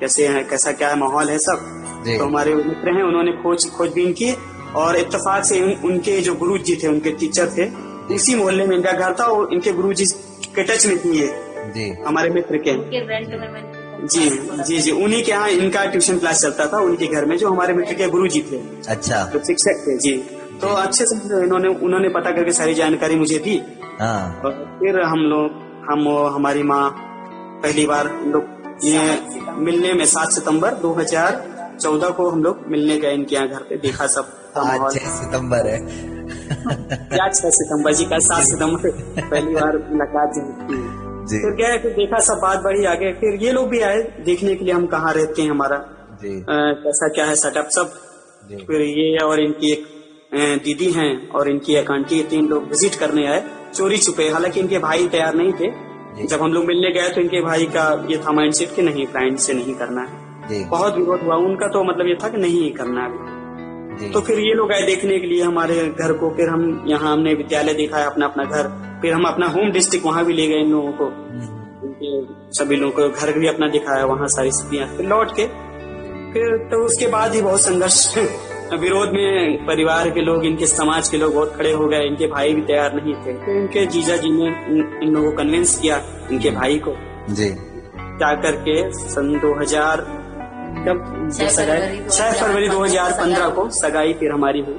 कैसे है, कैसा क्या माहौल है सब। तो हमारे मित्र हैं, उन्होंने खोजबीन की, और इत्तेफाक से उनके जो गुरु जी थे, उनके टीचर थे, इसी मोहल्ले में इनका घर था, और इनके गुरु जी के टच में थी ये हमारे मित्र के। जी, उन्हीं के यहाँ इनका ट्यूशन क्लास चलता था, उनके घर में, जो हमारे मित्र के गुरु जी थे। अच्छा, तो शिक्षक थे जी। तो अच्छे से उन्होंने पता करके सारी जानकारी मुझे दी। और फिर हमारी माँ पहली बार हम लोग ये मिलने में 7 सितंबर 2014 को हम लोग मिलने गए इनके यहाँ घर पे, देखा सब। 6 सितंबर है क्या 6 सितंबर जी का, 7 सितंबर पहली बार मुलाकात जी। फिर गए, फिर देखा सब, बात बढ़ी आगे। फिर ये लोग भी आए देखने के लिए हम कहाँ रहते हैं, हमारा कैसा क्या है सेटअप सब। फिर ये और इनकी एक दीदी हैं और इनकी एक आंटी, 3 लोग विजिट करने आए चोरी छुपे। हालांकि इनके भाई तैयार नहीं थे, जब हम लोग मिलने गए तो इनके भाई का ये था माइंडसेट कि नहीं, क्लाइंट से नहीं करना है। बहुत विरोध हुआ उनका, तो मतलब ये था कि नहीं करना है। तो फिर ये लोग आए देखने के लिए हमारे घर को। फिर हम यहाँ हमने विद्यालय देखा है, अपना अपना घर। फिर हम अपना होम डिस्ट्रिक्ट वहाँ भी ले गए इन लोगों को, सभी लोगों को घर भी अपना दिखाया, वहाँ सारी स्थितियाँ। फिर लौट के फिर तो उसके बाद ही बहुत संघर्ष विरोध में परिवार के लोग, इनके समाज के लोग बहुत खड़े हो गए। इनके भाई भी तैयार नहीं थे, तो इनके जीजा जी ने इन लोगों को कन्विंस किया, इनके भाई को जी, क्या करके सन 2000 कब 6 फरवरी 2015 को सगाई फिर हमारी हुई।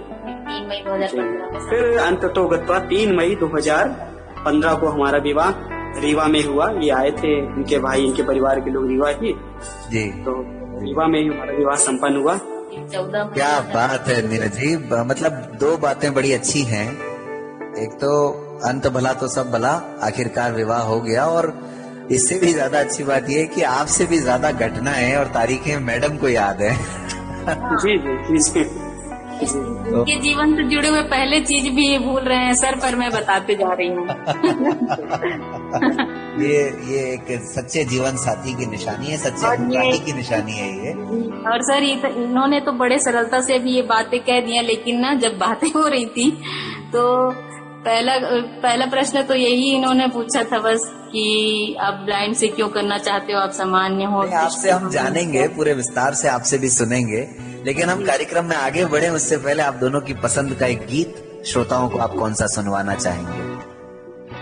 3 मई 2015 फिर अंततोगत्वा 3 मई 2015 को हमारा विवाह रीवा में हुआ। ये आए थे इनके भाई, इनके परिवार के लोग रीवा ही जी, तो रीवा में ही हमारा विवाह संपन्न हुआ। क्या बात है नीरज जी, मतलब दो बातें बड़ी अच्छी हैं। एक तो अंत भला तो सब भला, आखिरकार विवाह हो गया। और इससे भी ज्यादा अच्छी बात यह है कि आपसे भी ज्यादा घटनाएं और तारीखें मैडम को याद है। जी जी जी, उनके जीवन से जुड़े हुए पहले चीज भी ये भूल रहे हैं सर, पर मैं बताते जा रही हूँ। ये एक सच्चे जीवन साथी की निशानी है, सच्चे साथी की निशानी है ये। और सर इन्होंने तो बड़े सरलता से भी ये बातें कह दी, लेकिन ना जब बातें हो रही थी तो पहला प्रश्न तो यही इन्होंने पूछा था बस कि आप ब्लाइंड से क्यों करना चाहते हो, आप सामान्य हो। आपसे हम जानेंगे पूरे विस्तार से, आपसे भी सुनेंगे, लेकिन हम कार्यक्रम में आगे बढ़े उससे पहले आप दोनों की पसंद का एक गीत श्रोताओं को आप कौन सा सुनवाना चाहेंगे?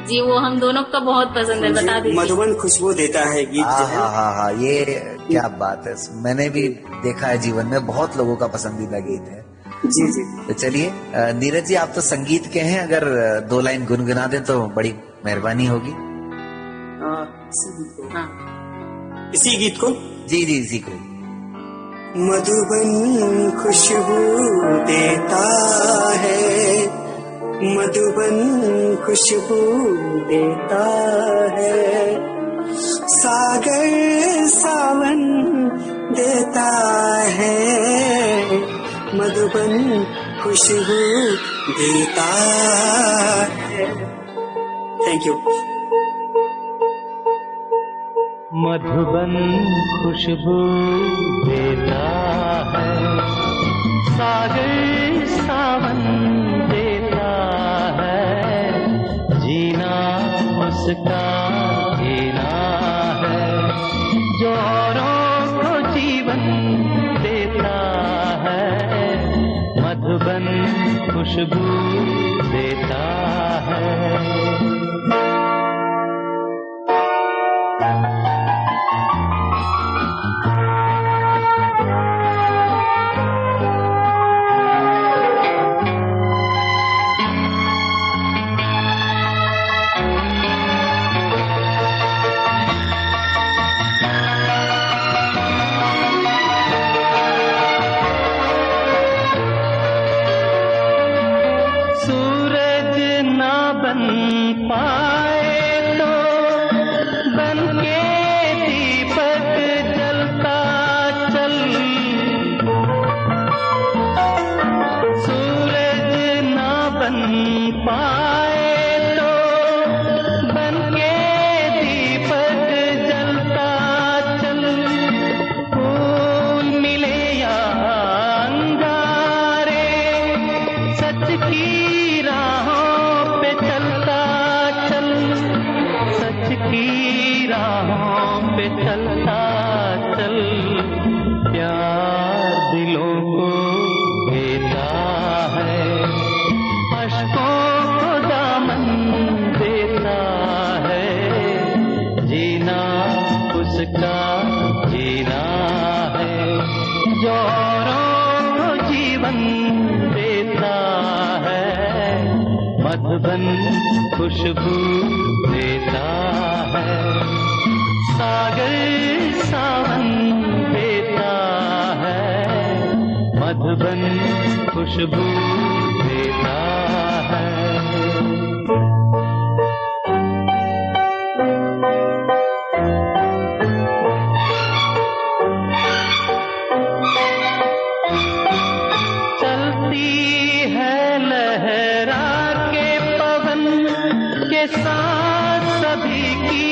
जी वो हम दोनों का बहुत पसंद है, बता दीजिए। मधुबन खुशबू देता है गीत जो है। हाँ, ये क्या बात है, मैंने भी देखा है जीवन में, बहुत लोगों का पसंदीदा गीत है। जी जी, तो चलिए नीरज जी, आप तो संगीत के हैं, अगर 2 लाइन गुनगुना दें तो बड़ी मेहरबानी होगी। इसी गीत को? जी जी, इसी को। मधुबन खुशबू देता है, मधुबन खुशबू देता है, सागर सावन देता है, मधुबन खुशबू देता है। Thank you. मधुबन खुशबू देता है, सागर सावन देता है, जीना उसका जीना है, जो औरों को जीवन देता है, मधुबन खुशबू देता है। सूरज ना बन पाए तो बन के दीपक जलता चल, सूरज ना बन पाए तो बन के दीपक जलता चल, फूल मिले या अंगारे, सच की राहों पे चलता चल, सच की राहों पे चलता चल, प्यार दिलों को देता है, अश्कों को दामन देता है, जीना उसका जीना है, जो औरों को जीवन देता है, मधुबन खुशबू देता है, सागर सावन देता है, मधुबन खुशबू देता है। चलती है लहरा के पवन के साथ सभी की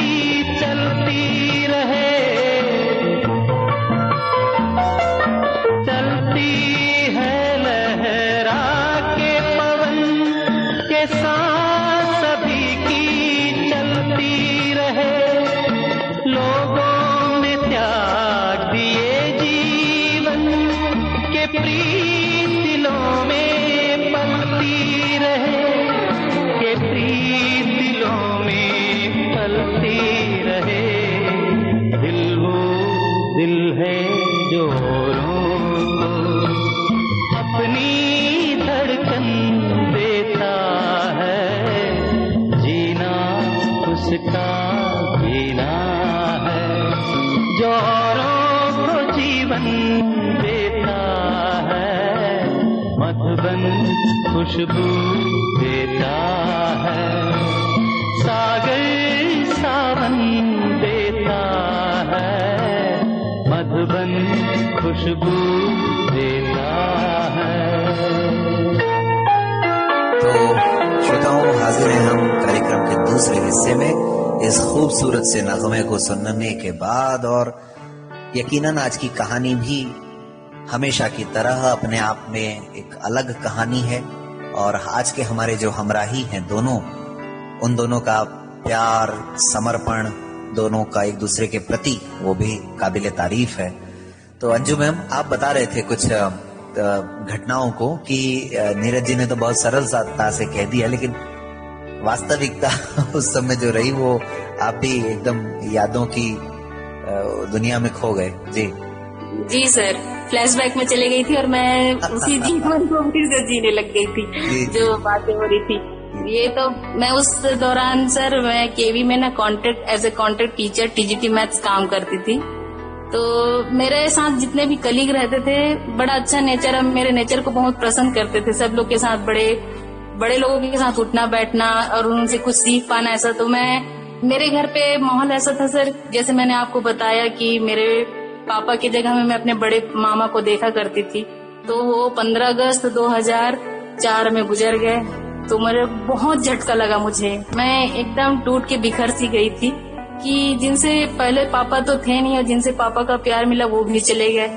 ये प्रीत दिलों में पलती रहे, ये प्रीत दिलों में पलती रहे। दिल वो दिल है जो औरों को अपनी धड़कन देता है, जीना उसका जीना है, जो औरों को जीवन देता है, मधुबन खुशबू देता है, सागर सावन देता है, मधुबन खुशबू देता है। तो श्रोताओं, हाजिर हैं हम कार्यक्रम के दूसरे हिस्से में इस खूबसूरत से नगमे को सुनने के बाद। और यकीनन आज की कहानी भी हमेशा की तरह अपने आप में एक अलग कहानी है, और आज के हमारे जो हमराही हैं दोनों, उन दोनों का प्यार, समर्पण, दोनों का एक दूसरे के प्रति, वो भी काबिल तारीफ है। तो अंजू मैम, आप बता रहे थे कुछ घटनाओं को कि नीरज जी ने तो बहुत सरलता से कह दिया, लेकिन वास्तविकता उस समय जो रही वो आप भी एकदम यादों की दुनिया में खो गए। जी सर, फ्लैशबैक में चले गई थी और मैं उसी जीवन को फिर से जीने लग गई थी जो बातें हो रही थी। ये तो मैं उस दौरान सर, मैं केवी में ना as a contract teacher TGT maths काम करती थी। तो मेरे साथ जितने भी कलीग रहते थे, बड़ा अच्छा नेचर, हम मेरे नेचर को बहुत पसंद करते थे। सब लोग के साथ, बड़े लोगों के साथ उठना बैठना और उनसे कुछ सीख पाना, ऐसा। तो मेरे घर पे माहौल ऐसा था सर, जैसे मैंने आपको बताया कि मेरे पापा की जगह में मैं अपने बड़े मामा को देखा करती थी। तो वो 15 अगस्त 2004 में गुजर गए। तो मुझे बहुत झटका लगा, मैं एकदम टूट के बिखर सी गई थी कि जिनसे पहले पापा तो थे नहीं और जिनसे पापा का प्यार मिला वो भी चले गए।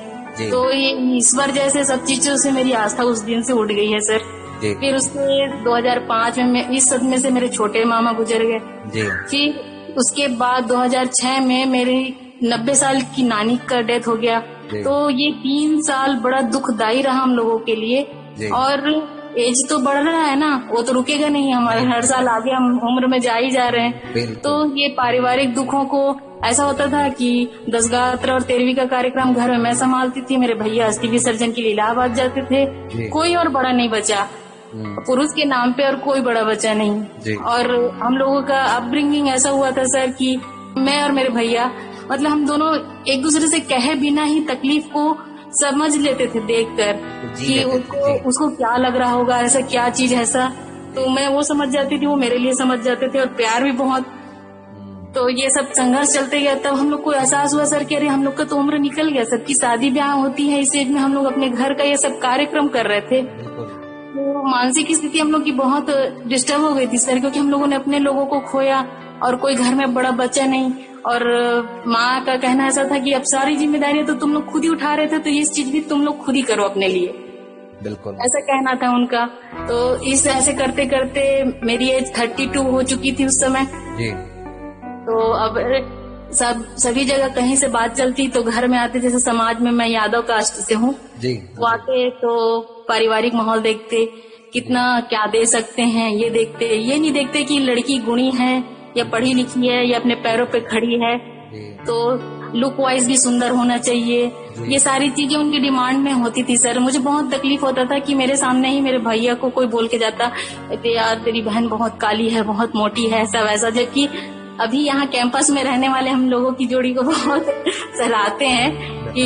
तो ये ईश्वर जैसे सब चीजों से मेरी आस्था उस दिन से उठ गई है सर। फिर उसके 2005 में इस सदमे से मेरे छोटे मामा गुजर गए। फिर उसके बाद 2006 में मेरी 90 साल की नानी का डेथ हो गया। तो ये 3 साल बड़ा दुखदाई रहा हम लोगों के लिए। और एज तो बढ़ रहा है ना, वो तो रुकेगा नहीं, हमारे हर साल आगे हम उम्र में जा ही जा रहे हैं। तो ये पारिवारिक दुखों को ऐसा होता था कि 10 गात्र और 13वीं का कार्यक्रम घर में मैं संभालती थी, मेरे भैया अस्थि विसर्जन के लिए इलाहाबाद जाते थे। कोई और बड़ा नहीं बचा, पुरुष के नाम पे और कोई बड़ा बचा नहीं। और हम लोगों का अपब्रिंगिंग ऐसा हुआ था सर कि मैं और मेरे भैया, मतलब हम दोनों एक दूसरे से कहे बिना ही तकलीफ को समझ लेते थे देखकर कि उसको क्या लग रहा होगा, ऐसा क्या चीज ऐसा। तो मैं वो समझ जाती थी, वो मेरे लिए समझ जाते थे, और प्यार भी बहुत। तो ये सब संघर्ष चलते गया। तब हम लोग को एहसास हुआ सर कि अरे हम लोग का तो उम्र निकल गया, सबकी शादी ब्याह होती है, इस एज में हम लोग अपने घर का ये सब कार्यक्रम कर रहे थे। तो मानसिक स्थिति हम लोग की बहुत डिस्टर्ब हो गई थी सर, क्योंकि हम लोगों ने अपने लोगों को खोया और कोई घर में बड़ा बच्चा नहीं। और माँ का कहना ऐसा था कि अब सारी जिम्मेदारियां तो तुम लोग खुद ही उठा रहे थे, तो ये चीज भी तुम लोग खुद ही करो अपने लिए। बिल्कुल ऐसा कहना था उनका। तो इस ऐसे करते करते मेरी एज 32 हो चुकी थी उस समय। तो अब सभी जगह कहीं से बात चलती तो घर में आते, जैसे समाज में मैं यादव कास्ट से हूँ, वो आते तो पारिवारिक माहौल देखते, कितना क्या दे सकते हैं ये देखते। ये नहीं देखते कि लड़की गुणी है या पढ़ी लिखी है या अपने पैरों पे खड़ी है, तो लुक वाइज भी सुंदर होना चाहिए। ये सारी चीजें उनकी डिमांड में होती थी सर। मुझे बहुत तकलीफ होता था कि मेरे सामने ही मेरे भैया को कोई बोल के जाता, यार तेरी बहन बहुत काली है, बहुत मोटी है, ऐसा वैसा। जबकि अभी यहाँ कैंपस में रहने वाले हम लोगों की जोड़ी को बहुत सराहते हैं कि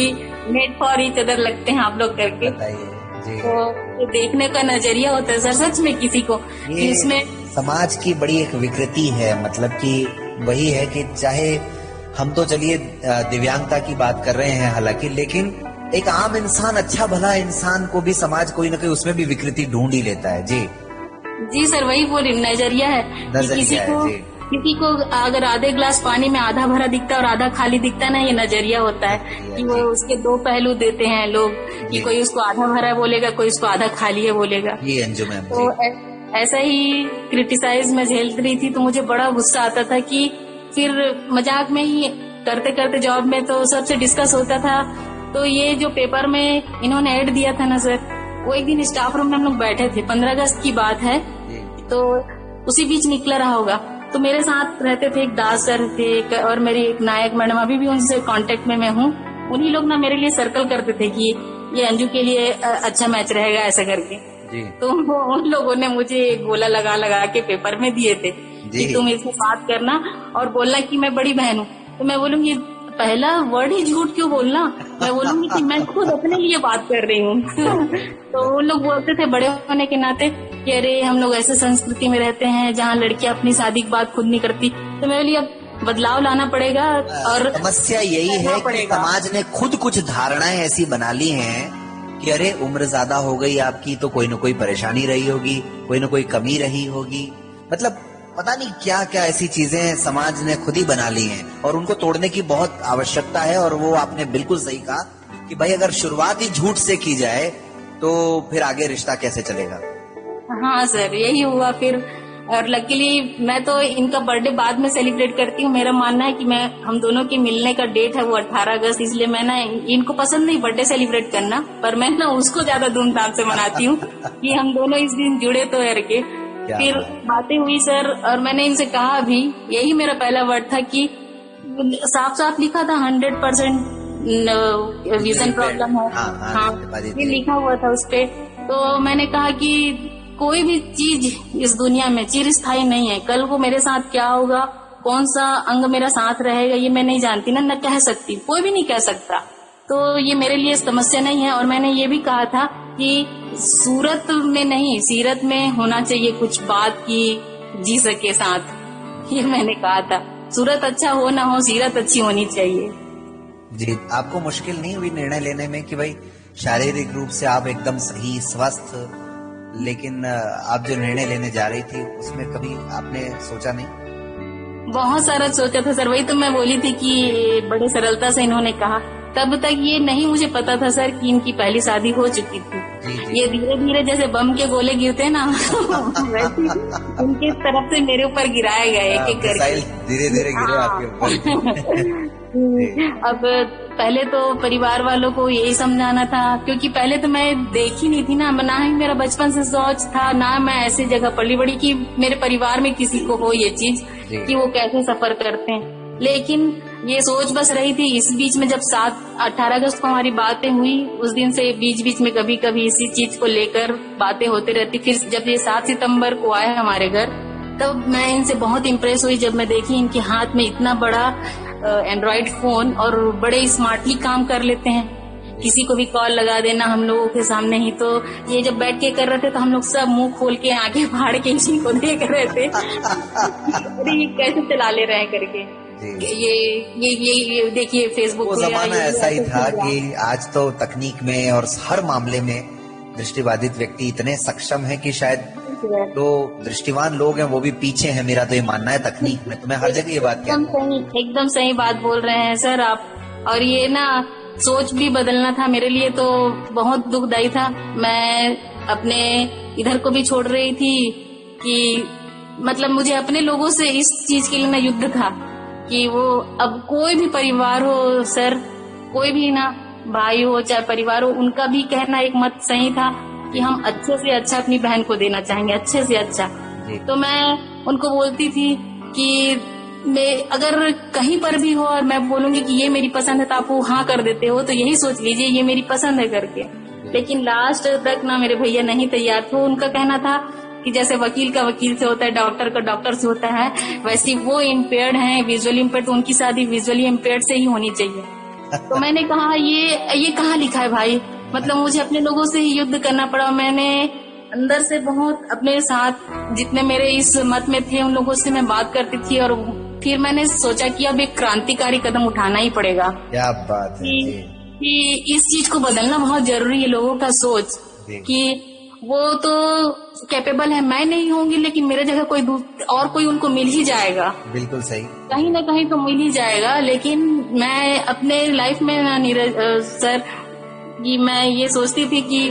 मेड फॉर ईच अदर लगते हैं आप लोग करके। तो देखने का नजरिया होता है सर सच में किसी को, इसमें समाज की बड़ी एक विकृति है। मतलब कि वही है कि चाहे हम तो चलिए दिव्यांगता की बात कर रहे हैं हालांकि, लेकिन एक आम इंसान, अच्छा भला इंसान को भी समाज कोई ना कोई उसमें भी विकृति ढूंढ ही लेता है। जी सर, वही बोली नजरिया है कि किसी को अगर आधे ग्लास पानी में आधा भरा दिखता है और आधा खाली दिखता है ना, ये नजरिया होता है कि वो उसके दो पहलू देते हैं लोग, कि कोई उसको आधा भरा बोलेगा, कोई उसको आधा खाली है बोलेगा। तो ऐसा ही क्रिटिसाइज मैं झेल रही थी, तो मुझे बड़ा गुस्सा आता था कि फिर मजाक में ही करते करते जॉब में तो सबसे डिस्कस होता था तो ये जो पेपर में इन्होंने ऐड दिया था ना सर, वो एक दिन स्टाफ रूम में हम लोग बैठे थे, 15 अगस्त की बात है, तो उसी बीच निकला रहा होगा। तो मेरे साथ रहते थे एक दास सर थे और मेरी एक नायक मैडम, अभी भी उनसे कांटेक्ट में मैं हूँ। उन्हीं लोग ना मेरे लिए सर्कल करते थे कि ये अंजू के लिए अच्छा मैच रहेगा ऐसा करके जी। तो उन लोगों ने मुझे गोला लगा लगा के पेपर में दिए थे कि तुम इससे बात करना और बोलना कि मैं बड़ी बहन हूँ। तो मैं बोलूंगी पहला वर्ड ही झूठ क्यों बोलना, मैं बोलूंगी कि मैं खुद अपने लिए बात कर रही हूँ। तो उन लोग बोलते थे बड़े होने के नाते कि अरे हम लोग ऐसे संस्कृति में रहते हैं जहाँ लड़कियां अपनी शादी की बात खुद नहीं करती। तो मेरे लिए अब बदलाव लाना पड़ेगा। और समस्या यही है कि समाज ने खुद कुछ धारणाएं ऐसी बना ली हैं कि अरे उम्र ज्यादा हो गई आपकी तो कोई न कोई परेशानी रही होगी, कोई न कोई कमी रही होगी, मतलब पता नहीं क्या क्या ऐसी चीजें समाज ने खुद ही बना ली हैं और उनको तोड़ने की बहुत आवश्यकता है। और वो आपने बिल्कुल सही कहा कि भाई अगर शुरुआत ही झूठ से की जाए तो फिर आगे रिश्ता कैसे चलेगा। हाँ सर, यही हुआ फिर। और लकीली मैं तो इनका बर्थडे बाद में सेलिब्रेट करती हूँ। मेरा मानना है कि मैं हम दोनों के मिलने का डेट है वो 18 अगस्त, इसलिए मैं ना इनको पसंद नहीं बर्थडे सेलिब्रेट करना, पर मैं ना उसको ज्यादा धूमधाम से मनाती हूँ कि हम दोनों इस दिन जुड़े तो करके। फिर बातें हुई सर और मैंने इनसे कहा भी, यही मेरा पहला वर्ड था कि साफ साफ लिखा था 100% विजन प्रॉब्लम है। हाँ, ये लिखा हुआ था उस पे। तो मैंने कहा कि कोई भी चीज इस दुनिया में चिरस्थायी नहीं है, कल को मेरे साथ क्या होगा, कौन सा अंग मेरा साथ रहेगा ये मैं नहीं जानती ना, न कह सकती, कोई भी नहीं कह सकता। तो ये मेरे लिए समस्या नहीं है। और मैंने ये भी कहा था कि सूरत में नहीं सीरत में होना चाहिए कुछ बात की जी सके साथ, ये मैंने कहा था। सूरत अच्छा हो ना हो, सीरत अच्छी होनी चाहिए। जी, आपको मुश्किल नहीं हुई निर्णय लेने में कि भाई शारीरिक रूप से आप एकदम सही स्वस्थ, लेकिन आप जो निर्णय लेने जा रही थी उसमें कभी आपने सोचा नहीं? बहुत सारा सोचा था सर, वही तो मैं बोली थी कि बड़े सरलता से इन्होंने कहा। तब तक ये नहीं मुझे पता था सर कि इनकी पहली शादी हो चुकी थी। ये धीरे धीरे जैसे बम के गोले गिरते ना वैसे उनके तरफ से मेरे ऊपर गिराए गए एक एक करके, धीरे धीरे गिरे आपके ऊपर। अब पहले तो परिवार वालों को यही समझाना था, क्योंकि पहले तो मैं देखी नहीं थी ना ही मेरा बचपन से सोच था, ना मैं ऐसी जगह पली बड़ी कि मेरे परिवार में किसी को हो ये चीज कि वो कैसे सफर करते हैं। लेकिन ये सोच बस रही थी। इस बीच में जब 18 अगस्त को हमारी बातें हुई, उस दिन से बीच बीच में कभी कभी इसी चीज को लेकर बातें होती रहती। फिर जब ये 7 सितंबर को आए हमारे घर, तब मैं इनसे बहुत इम्प्रेस हुई जब मैं देखी इनके हाथ में इतना बड़ा एंड्रॉइड फोन और बड़े स्मार्टली काम कर लेते हैं। किसी को भी कॉल लगा देना हम लोगों के सामने ही, तो ये जब बैठ के कर रहे थे तो हम लोग सब मुंह खोल के आंखें फाड़ के इसी को देख रहे थे अरे ये कैसे चला ले रहे हैं करके। ये देखिए फेसबुक, वो जमाना ऐसा ही था कि आज तो तकनीक में और हर मामले में दृष्टिबाधित व्यक्ति इतने सक्षम है कि शायद तो दृष्टिवान लोग हैं वो भी पीछे हैं। मेरा तो ये मानना है तकनीक में। तो मैं हर जगह ये बात एकदम सही बात बोल रहे हैं सर आप। और ये ना सोच भी बदलना था मेरे लिए, तो बहुत दुखदायी था। मैं अपने इधर को भी छोड़ रही थी कि मतलब मुझे अपने लोगों से इस चीज के लिए ना युद्ध था कि वो अब कोई भी परिवार हो सर, कोई भी ना भाई हो चाहे परिवार हो, उनका भी कहना एक मत सही था कि हम अच्छे से अच्छा अपनी बहन को देना चाहेंगे, अच्छे से अच्छा। तो मैं उनको बोलती थी कि मैं अगर कहीं पर भी हो और मैं बोलूंगी कि ये मेरी पसंद है तो आप वो हाँ कर देते हो, तो यही सोच लीजिए ये मेरी पसंद है करके। लेकिन लास्ट तक ना मेरे भैया नहीं तैयार थे। उनका कहना था कि जैसे वकील का वकील से होता है, डॉक्टर का डॉक्टर से होता है, वैसे वो इम्पेयर्ड हैं, विजुअली इम्पेयर्ड, तो उनकी शादी विजुअली इम्पेयर्ड से ही होनी चाहिए। तो मैंने कहा ये कहाँ लिखा है भाई, मतलब मुझे अपने लोगों से ही युद्ध करना पड़ा। मैंने अंदर से बहुत अपने साथ जितने मेरे इस मत में थे उन लोगों से मैं बात करती थी, और फिर मैंने सोचा कि अब एक क्रांतिकारी कदम उठाना ही पड़ेगा। क्या बात है कि इस चीज को बदलना बहुत जरूरी है, लोगों का सोच कि वो तो कैपेबल है, मैं नहीं होंगी, लेकिन मेरे जगह कोई उनको मिल ही जाएगा। बिल्कुल सही, कहीं ना कहीं तो मिल ही जाएगा। लेकिन मैं अपने लाइफ में सर कि मैं ये सोचती थी कि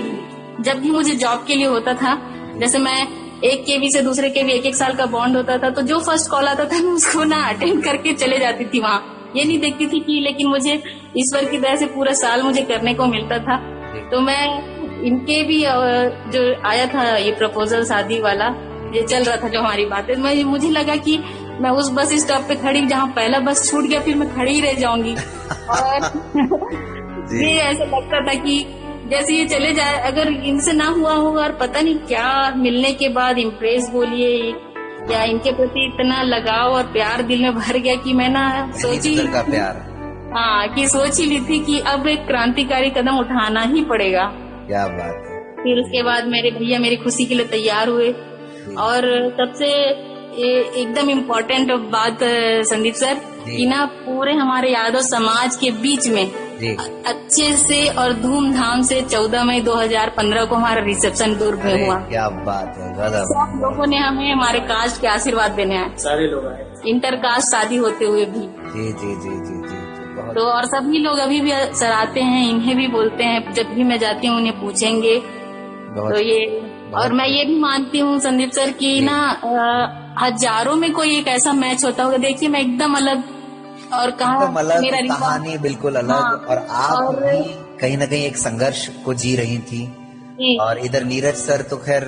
जब भी मुझे जॉब के लिए होता था, जैसे मैं एक केवी से दूसरे केवी 1-1 साल का बॉन्ड होता था, तो जो फर्स्ट कॉल आता था मैं उसको ना अटेंड करके चले जाती थी वहाँ। ये नहीं देखती थी कि, लेकिन मुझे ईश्वर की दया से पूरा साल मुझे करने को मिलता था। तो मैं इनके भी जो आया था ये प्रपोजल शादी वाला, ये चल रहा था जो हमारी बात है, मुझे लगा कि मैं उस बस स्टॉप पे खड़ी, जहाँ पहला बस छूट गया फिर मैं खड़ी ही रह जाऊंगी। और ये ऐसा लगता था कि जैसे ये चले जाए, अगर इनसे ना हुआ होगा और पता नहीं क्या मिलने के बाद इम्प्रेस बोलिए या इनके प्रति इतना लगाव और प्यार दिल में भर गया कि मैं ना सोची का प्यार, हाँ, कि सोच ही ली थी कि अब एक क्रांतिकारी कदम उठाना ही पड़ेगा। क्या बात है। फिर उसके बाद मेरे भैया मेरी खुशी के लिए तैयार हुए। और सबसे एकदम इम्पोर्टेंट बात संदीप सर, कि ना पूरे हमारे यादव समाज के बीच में अच्छे से और धूमधाम से 14 मई 2015 को हमारा रिसेप्शन दुर्ग में हुआ। क्या बात है। सब लोगों ने हमें हमारे कास्ट के आशीर्वाद देने आए, सारे लोग आए, इंटर कास्ट शादी होते हुए भी। जी जी जी जी जी, बहुत। तो और सभी लोग अभी भी सर आते हैं, इन्हें भी बोलते हैं, जब भी मैं जाती हूँ उन्हें पूछेंगे। तो ये और मैं ये भी मानती हूँ संदीप सर की ना हजारों में कोई एक ऐसा मैच होता होगा। देखिए मैं एकदम अलग और कहा मेरा कहानी बिल्कुल अलग। हाँ, और आप भी कहीं ना कहीं एक संघर्ष को जी रही थी, और इधर नीरज सर तो खैर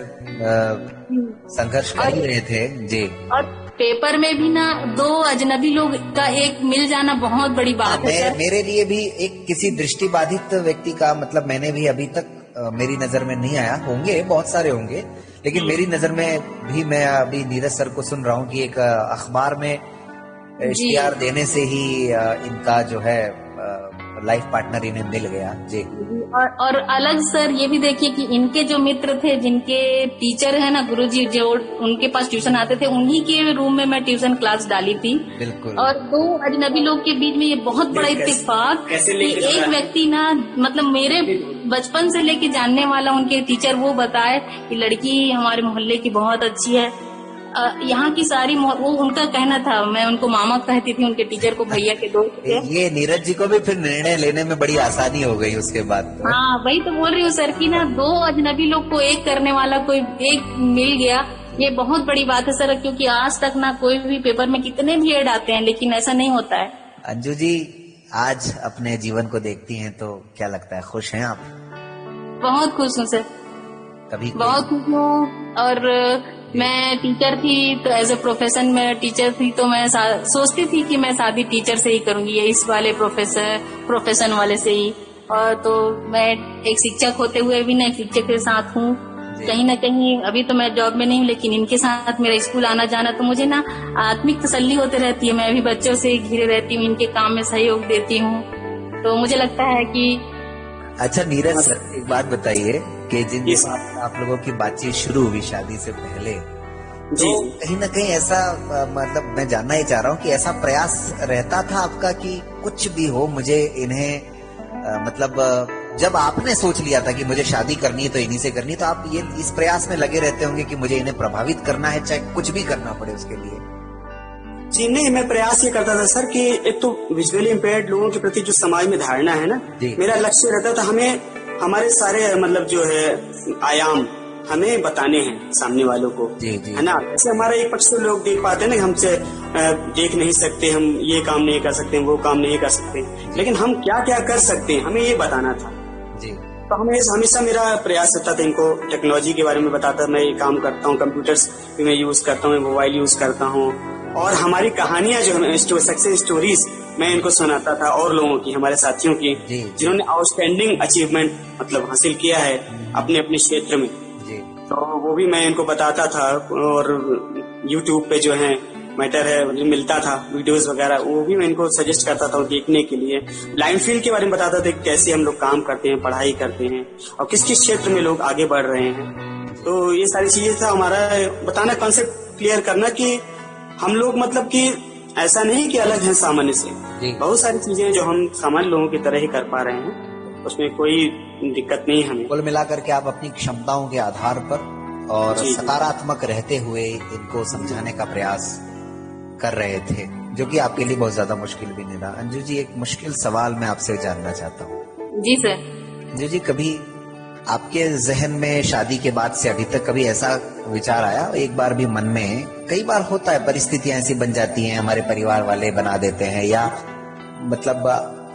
संघर्ष कर ही रहे थे जी। और पेपर में भी ना दो अजनबी लोग का एक मिल जाना बहुत बड़ी बात है। मेरे लिए भी एक किसी दृष्टिबाधित व्यक्ति का, मतलब मैंने भी अभी तक मेरी नजर में नहीं आया, होंगे बहुत सारे होंगे, लेकिन मेरी नजर में भी, मैं अभी नीरज सर को सुन रहा हूँ कि एक अखबार में इश्तिहार देने से ही इनका जो है लाइफ पार्टनर इन्हें मिल गया जी। और अलग सर ये भी देखिए कि इनके जो मित्र थे, जिनके टीचर है ना गुरुजी, जो उनके पास ट्यूशन आते थे, उन्हीं के रूम में मैं ट्यूशन क्लास डाली थी। बिल्कुल। और दो अजनबी लोग के बीच में ये बहुत बड़ा इत्तेफाक कि एक व्यक्ति ना, मतलब मेरे बचपन से लेके जानने वाला उनके टीचर, वो बताए कि लड़की हमारे मोहल्ले की बहुत अच्छी है, यहाँ की सारी, वो उनका कहना था, मैं उनको मामा कहती थी, उनके टीचर को भैया के दोस्त थे। ये नीरज जी को भी फिर निर्णय लेने में बड़ी आसानी हो गई उसके बाद। हाँ वही तो बोल रही हूँ सर, कि ना दो अजनबी लोग को एक करने वाला कोई एक मिल गया, ये बहुत बड़ी बात है सर। क्योंकि आज तक ना कोई भी पेपर में कितने भी एड आते हैं, लेकिन ऐसा नहीं होता है। अंजू जी, आज अपने जीवन को देखती हैं तो क्या लगता है, खुश हैं आप? बहुत खुश हूँ सर, कभी बहुत खुश हूँ। और मैं टीचर थी, तो एज ए प्रोफेशन में टीचर थी, तो मैं सोचती थी कि मैं शादी टीचर से ही करूंगी, ये इस वाले प्रोफेशन वाले से ही। और तो मैं एक शिक्षक होते हुए भी ना शिक्षक के साथ हूँ कहीं ना कहीं। अभी तो मैं जॉब में नहीं हूँ, लेकिन इनके साथ मेरा स्कूल आना जाना, तो मुझे ना आत्मिक तसल्ली होते रहती है। मैं अभी बच्चों से घिरे रहती हूँ, इनके काम में सहयोग देती हूँ, तो मुझे लगता है कि। अच्छा नीरज सर, एक बात बताइए कि जिन आप लोगों की बातचीत शुरू हुई शादी से पहले, तो कहीं ना कहीं ऐसा, मतलब मैं जानना ही चाह रहा हूँ कि ऐसा प्रयास रहता था आपका कि कुछ भी हो मुझे इन्हें, मतलब जब आपने सोच लिया था कि मुझे शादी करनी है तो इन्हीं से करनी है, तो आप ये इस प्रयास में लगे रहते होंगे कि मुझे इन्हें प्रभावित करना है, चाहे कुछ भी करना पड़े उसके लिए? जी नहीं, मैं प्रयास ये करता था सर कि एक तो विजुअली इम्पेयर्ड लोगों के प्रति जो समाज में धारणा है ना, मेरा लक्ष्य रहता था हमें हमारे सारे मतलब जो है आयाम हमें बताने हैं सामने वालों को, है ना। ऐसे हमारा एक पक्ष से लोग देख पाते हैं ना, हमसे देख नहीं सकते, हम ये काम नहीं कर सकते, वो काम नहीं कर सकते, लेकिन हम क्या क्या कर सकते हैं हमें ये बताना था जी। तो हमेशा मेरा प्रयास रहता था इनको टेक्नोलॉजी के बारे में बताता। मैं ये काम करता हूँ, कंप्यूटर्स भी मैं यूज करता हूँ, मोबाइल यूज करता हूँ, और हमारी कहानियां जो है सक्सेस स्टोरीज मैं इनको सुनाता था, और लोगों की, हमारे साथियों की जिन्होंने आउटस्टैंडिंग अचीवमेंट मतलब हासिल किया है अपने अपने क्षेत्र में, तो वो भी मैं इनको बताता था। और यूट्यूब पे जो है मैटर है मिलता था वीडियोस वगैरह, वो भी मैं इनको सजेस्ट करता था देखने के लिए। ब्लाइंड फील्ड के बारे में बताता था कैसे हम लोग काम करते हैं, पढ़ाई करते हैं, और किस किस क्षेत्र में लोग आगे बढ़ रहे हैं। तो ये सारी चीजें था हमारा बताना, कॉन्सेप्ट क्लियर करना कि हम लोग मतलब कि ऐसा नहीं कि अलग हैं सामान्य से, बहुत सारी चीजें जो हम सामान्य लोगों की तरह ही कर पा रहे हैं, उसमें कोई दिक्कत नहीं हमें। कुल मिलाकर के आप अपनी क्षमताओं के आधार पर और सकारात्मक रहते हुए इनको समझाने का प्रयास कर रहे थे, जो कि आपके लिए बहुत ज्यादा मुश्किल भी नहीं रहा। अंजू जी, एक मुश्किल सवाल मैं आपसे जानना चाहता हूँ। जी सर। अंजू जी, कभी आपके जहन में शादी के बाद से अभी तक कभी ऐसा विचार आया, एक बार भी मन में? कई बार होता है, परिस्थितियां ऐसी बन जाती हैं, हमारे परिवार वाले बना देते हैं, या मतलब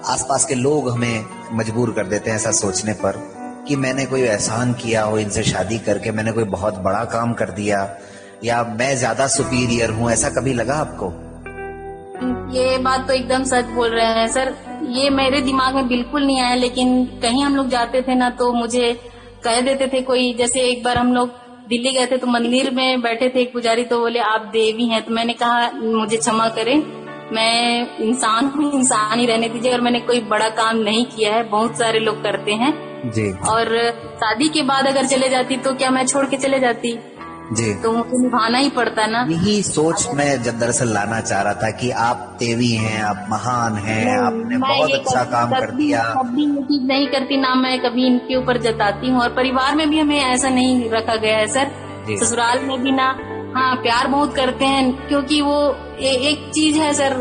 आसपास के लोग हमें मजबूर कर देते हैं ऐसा सोचने पर कि मैंने कोई एहसान किया हो इनसे शादी करके, मैंने कोई बहुत बड़ा काम कर दिया, या मैं ज्यादा सुपीरियर हूँ, ऐसा कभी लगा आपको? ये बात तो एकदम सच बोल रहे हैं सर, ये मेरे दिमाग में बिल्कुल नहीं आया। लेकिन कहीं हम लोग जाते थे ना तो मुझे कह देते थे कोई, जैसे एक बार हम लोग दिल्ली गए थे तो मंदिर में बैठे थे, एक पुजारी तो बोले आप देवी हैं। तो मैंने कहा मुझे क्षमा करें, मैं इंसान हूँ, इंसान ही रहने दीजिए, और मैंने कोई बड़ा काम नहीं किया है, बहुत सारे लोग करते हैं जी। और शादी के बाद अगर चले जाती तो क्या मैं छोड़ के चले जाती जी, तो मुझे निभाना ही पड़ता ना। यही सोच मैं जब दरअसल लाना चाह रहा था कि आप देवी हैं, आप महान हैं, आपने बहुत अच्छा काम कर दिया। कभी ये चीज नहीं करती ना, मैं कभी इनके ऊपर जताती हूँ। और परिवार में भी हमें ऐसा नहीं रखा गया है सर, ससुराल में भी ना, हाँ प्यार बहुत करते हैं, क्योंकि वो एक चीज है सर,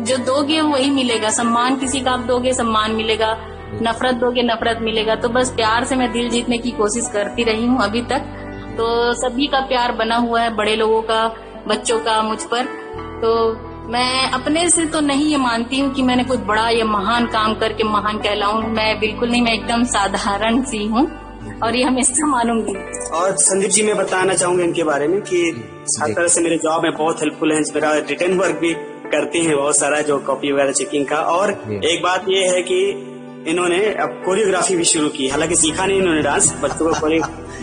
जो दोगे वही मिलेगा। सम्मान किसी का आप दोगे सम्मान मिलेगा, नफरत दोगे नफरत मिलेगा। तो बस प्यार से मैं दिल जीतने की कोशिश करती रही हूँ अभी तक। तो सभी का प्यार बना हुआ है, बड़े लोगों का, बच्चों का मुझ पर। तो मैं अपने से तो नहीं ये मानती हूँ कि मैंने कुछ बड़ा या महान काम करके महान कहलाऊं, मैं बिल्कुल नहीं, मैं एकदम साधारण सी हूँ और ये हमेशा मानूंगी। और संदीप जी मैं बताना चाहूंगा इनके बारे में कि हर तरह से मेरे जॉब में बहुत हेल्पफुल है, मेरा रिटर्न वर्क भी करते हैं बहुत सारा, जो कॉपी वगैरह चेकिंग का। और एक बात ये है कि इन्होंने अब कोरियोग्राफी भी शुरू की, हालांकि सीखा नहीं इन्होंने डांस, बच्चों को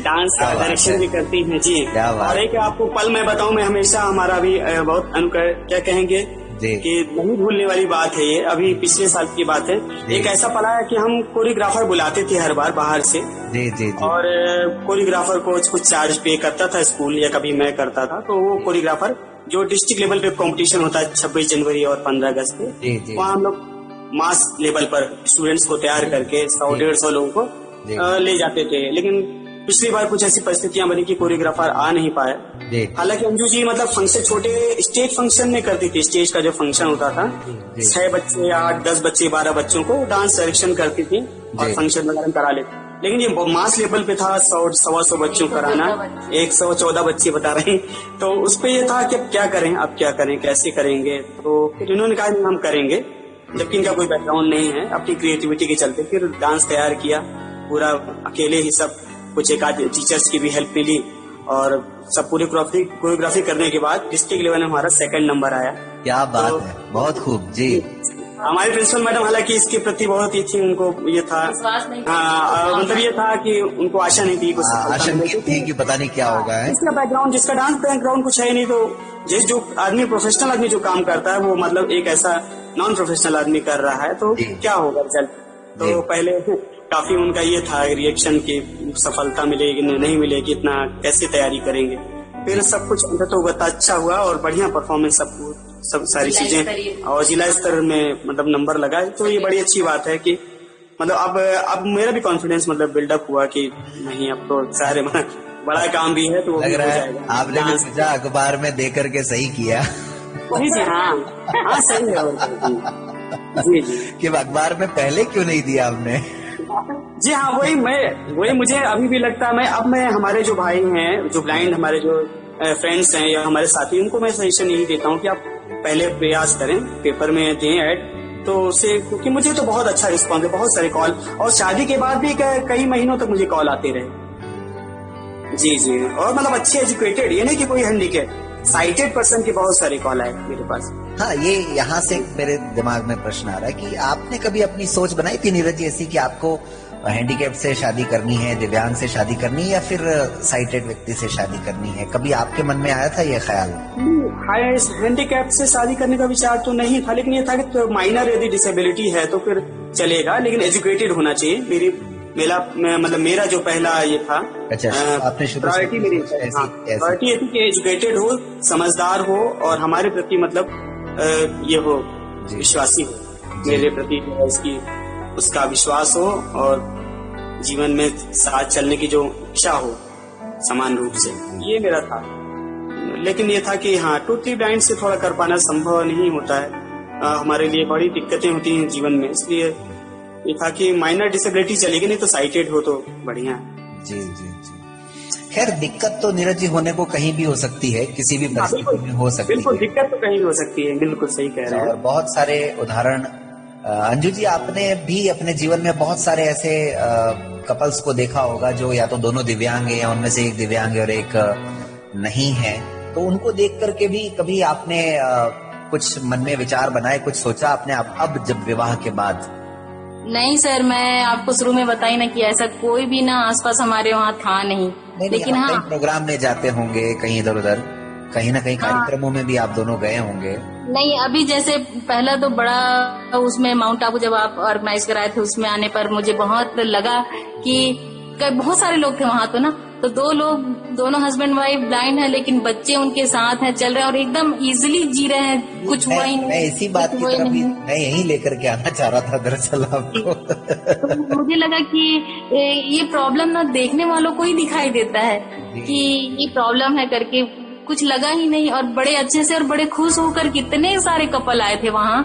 डांस का डायरेक्शन भी करती हैं जी। और एक आपको पल मैं बताऊं, मैं हमेशा हमारा भी बहुत क्या कहेंगे कि नहीं भूलने वाली बात है ये, अभी पिछले साल की बात है। एक ऐसा पला है कि हम कोरियोग्राफर बुलाते थे हर बार बाहर से और कोरियोग्राफर को कुछ चार्ज पे करता था स्कूल, या कभी मैं करता था। तो वो कोरियोग्राफर जो डिस्ट्रिक्ट लेवल पे कंपटीशन होता है 26 जनवरी और 15 अगस्त पे, वहाँ हम लोग मास लेवल पर स्टूडेंट्स को तैयार करके 100-150 लोगों को ले जाते थे। लेकिन पिछली बार कुछ ऐसी परिस्थितियां बनी कि कोरियोग्राफर आ नहीं पाया। हालांकि अंजू जी मतलब फंक्शन छोटे स्टेज फंक्शन में करती थी, स्टेज का जो फंक्शन होता था 6 बच्चे, 8, 10 बच्चे, 12 बच्चों को डांस डायरेक्शन करती थी और फंक्शन वगैरह करा लेती। लेकिन ये मास लेवल पे था, 100-125 बच्चों कराना, 114 बच्चे बता रहे हैं। तो उस पे ये था कि अब क्या करें, अब क्या करें, कैसे करेंगे। तो फिर इन्होंने कहा नहीं हम करेंगे, जबकि इनका कोई बैकग्राउंड नहीं है। अपनी क्रिएटिविटी के चलते फिर डांस तैयार किया पूरा अकेले ही, सब कुछ एक आध टीचर्स की भी हेल्प मिली और सब पूरी कोरियोग्राफी करने के बाद डिस्ट्रिक्ट लेवल में हमारा 2nd नंबर आया। क्या बात है, बहुत खूब जी। हमारी प्रिंसिपल मैडम हालांकि इसके प्रति बहुत ही थी, उनको ये था, मतलब ये था कि उनको आशा नहीं थी, कुछ आशंका थी कि पता नहीं क्या होगा है। इसका बैकग्राउंड, जिसका डांस बैकग्राउंड कुछ है नहीं, तो जो आदमी प्रोफेशनल आदमी जो काम करता है वो मतलब एक ऐसा नॉन प्रोफेशनल आदमी कर रहा है तो क्या होगा रिजल्ट। तो पहले काफी उनका ये था रिएक्शन की सफलता मिलेगी नहीं मिलेगी, इतना कैसे तैयारी करेंगे। फिर सब कुछ अंततः अच्छा हुआ और बढ़िया परफॉर्मेंस, सब सारी चीजें, और जिला स्तर में मतलब नंबर लगा। तो ये बड़ी अच्छी बात है कि मतलब अब मेरा भी कॉन्फिडेंस मतलब बिल्डअप हुआ कि नहीं, अब तो सारे बड़ा काम भी है तो वो लग रहा है। आपने भी सोचा अखबार में दे करके सही किया। वही जी, हाँ सही है जी जी। कि अखबार में पहले क्यों नहीं दिया आपने? जी हाँ, वही मुझे अभी भी लगता है। मैं हमारे जो भाई हैं, जो ब्लाइंड हमारे जो फ्रेंड्स हैं या हमारे साथी, उनको मैं सजेशन यही देता हूँ कि आप पहले प्रयास करें, पेपर में दें ऐड, तो उससे, क्योंकि मुझे तो बहुत अच्छा रिस्पॉन्स है, बहुत सारे कॉल, और शादी के बाद भी कई महीनों तक मुझे कॉल आते रहे जी जी। और मतलब अच्छे एजुकेटेड, ये नहीं कि कोई हैंडीकैप, साइटेड पर्सन के बहुत सारे कॉल आए मेरे पास। हाँ, ये यहाँ से मेरे दिमाग में प्रश्न आ रहा है कि आपने कभी अपनी सोच बनाई थी नीरज जी ऐसी कि आपको हैंडीकैप से शादी करनी है, दिव्यांग से शादी करनी है, या फिर साइटेड व्यक्ति से शादी करनी है? कभी आपके मन में आया था ये ख्याल? हैंडीकैप से शादी करने का विचार तो नहीं था, लेकिन ये था कि माइनर यदि डिसेबिलिटी है तो फिर चलेगा, लेकिन एजुकेटेड होना चाहिए। मेरा जो पहला ये था, आपने प्रायोरिटी मेरी प्रायोरिटी ये थी कि एजुकेटेड हो, समझदार हो और हमारे प्रति मतलब ये हो, विश्वासी हो, मेरे प्रति इसकी उसका विश्वास हो और जीवन में साथ चलने की जो इच्छा हो समान रूप से, ये मेरा था। लेकिन ये था कि हाँ, टोटली ब्लाइंड से थोड़ा कर पाना संभव नहीं होता है, हमारे लिए बड़ी दिक्कतें होती हैं जीवन में, इसलिए ये था कि माइनर डिसेबिलिटी चलेगी, नहीं तो साइटेड हो तो बढ़िया है। जी जी जी। खैर, दिक्कत तो नीरज जी होने को कहीं भी हो सकती है, किसी भी परिस्थिति में हो सकती है। बिल्कुल, दिक्कत तो कहीं भी हो सकती है, बिल्कुल सही कह रहे हैं। और बहुत सारे उदाहरण अंजू जी, आपने भी अपने जीवन में बहुत सारे ऐसे कपल्स को देखा होगा जो या तो दोनों दिव्यांग हैं या उनमें से एक दिव्यांग है और एक नहीं है, तो उनको देख करके भी कभी आपने कुछ मन में विचार बनाए, कुछ सोचा आपने अब जब विवाह के बाद? नहीं सर, मैं आपको शुरू में बताई ना कि ऐसा कोई भी ना आसपास हमारे वहाँ था नहीं। लेकिन हाँ, प्रोग्राम में जाते होंगे कहीं इधर उधर, कहीं ना कहीं कार्यक्रमों में भी आप दोनों गए होंगे। नहीं, अभी जैसे पहला तो बड़ा उसमें माउंट आबू जब आप ऑर्गेनाइज कराए थे, उसमें आने पर मुझे बहुत लगा कि बहुत सारे लोग थे वहाँ, तो ना तो दो लोग, दोनों हस्बैंड वाइफ ब्लाइंड है लेकिन बच्चे उनके साथ हैं, चल रहे हैं और एकदम इजीली जी रहे हैं, कुछ हुआ ही नहीं। मैं इसी बात की तरफ मैं यही लेकर के आना चाह रहा था दरअसल आपको। तो मुझे लगा कि ये प्रॉब्लम ना देखने वालों को ही दिखाई देता है कि ये प्रॉब्लम है करके, कुछ लगा ही नहीं। और बड़े अच्छे से और बड़े खुश होकर कितने सारे कपल आए थे वहाँ।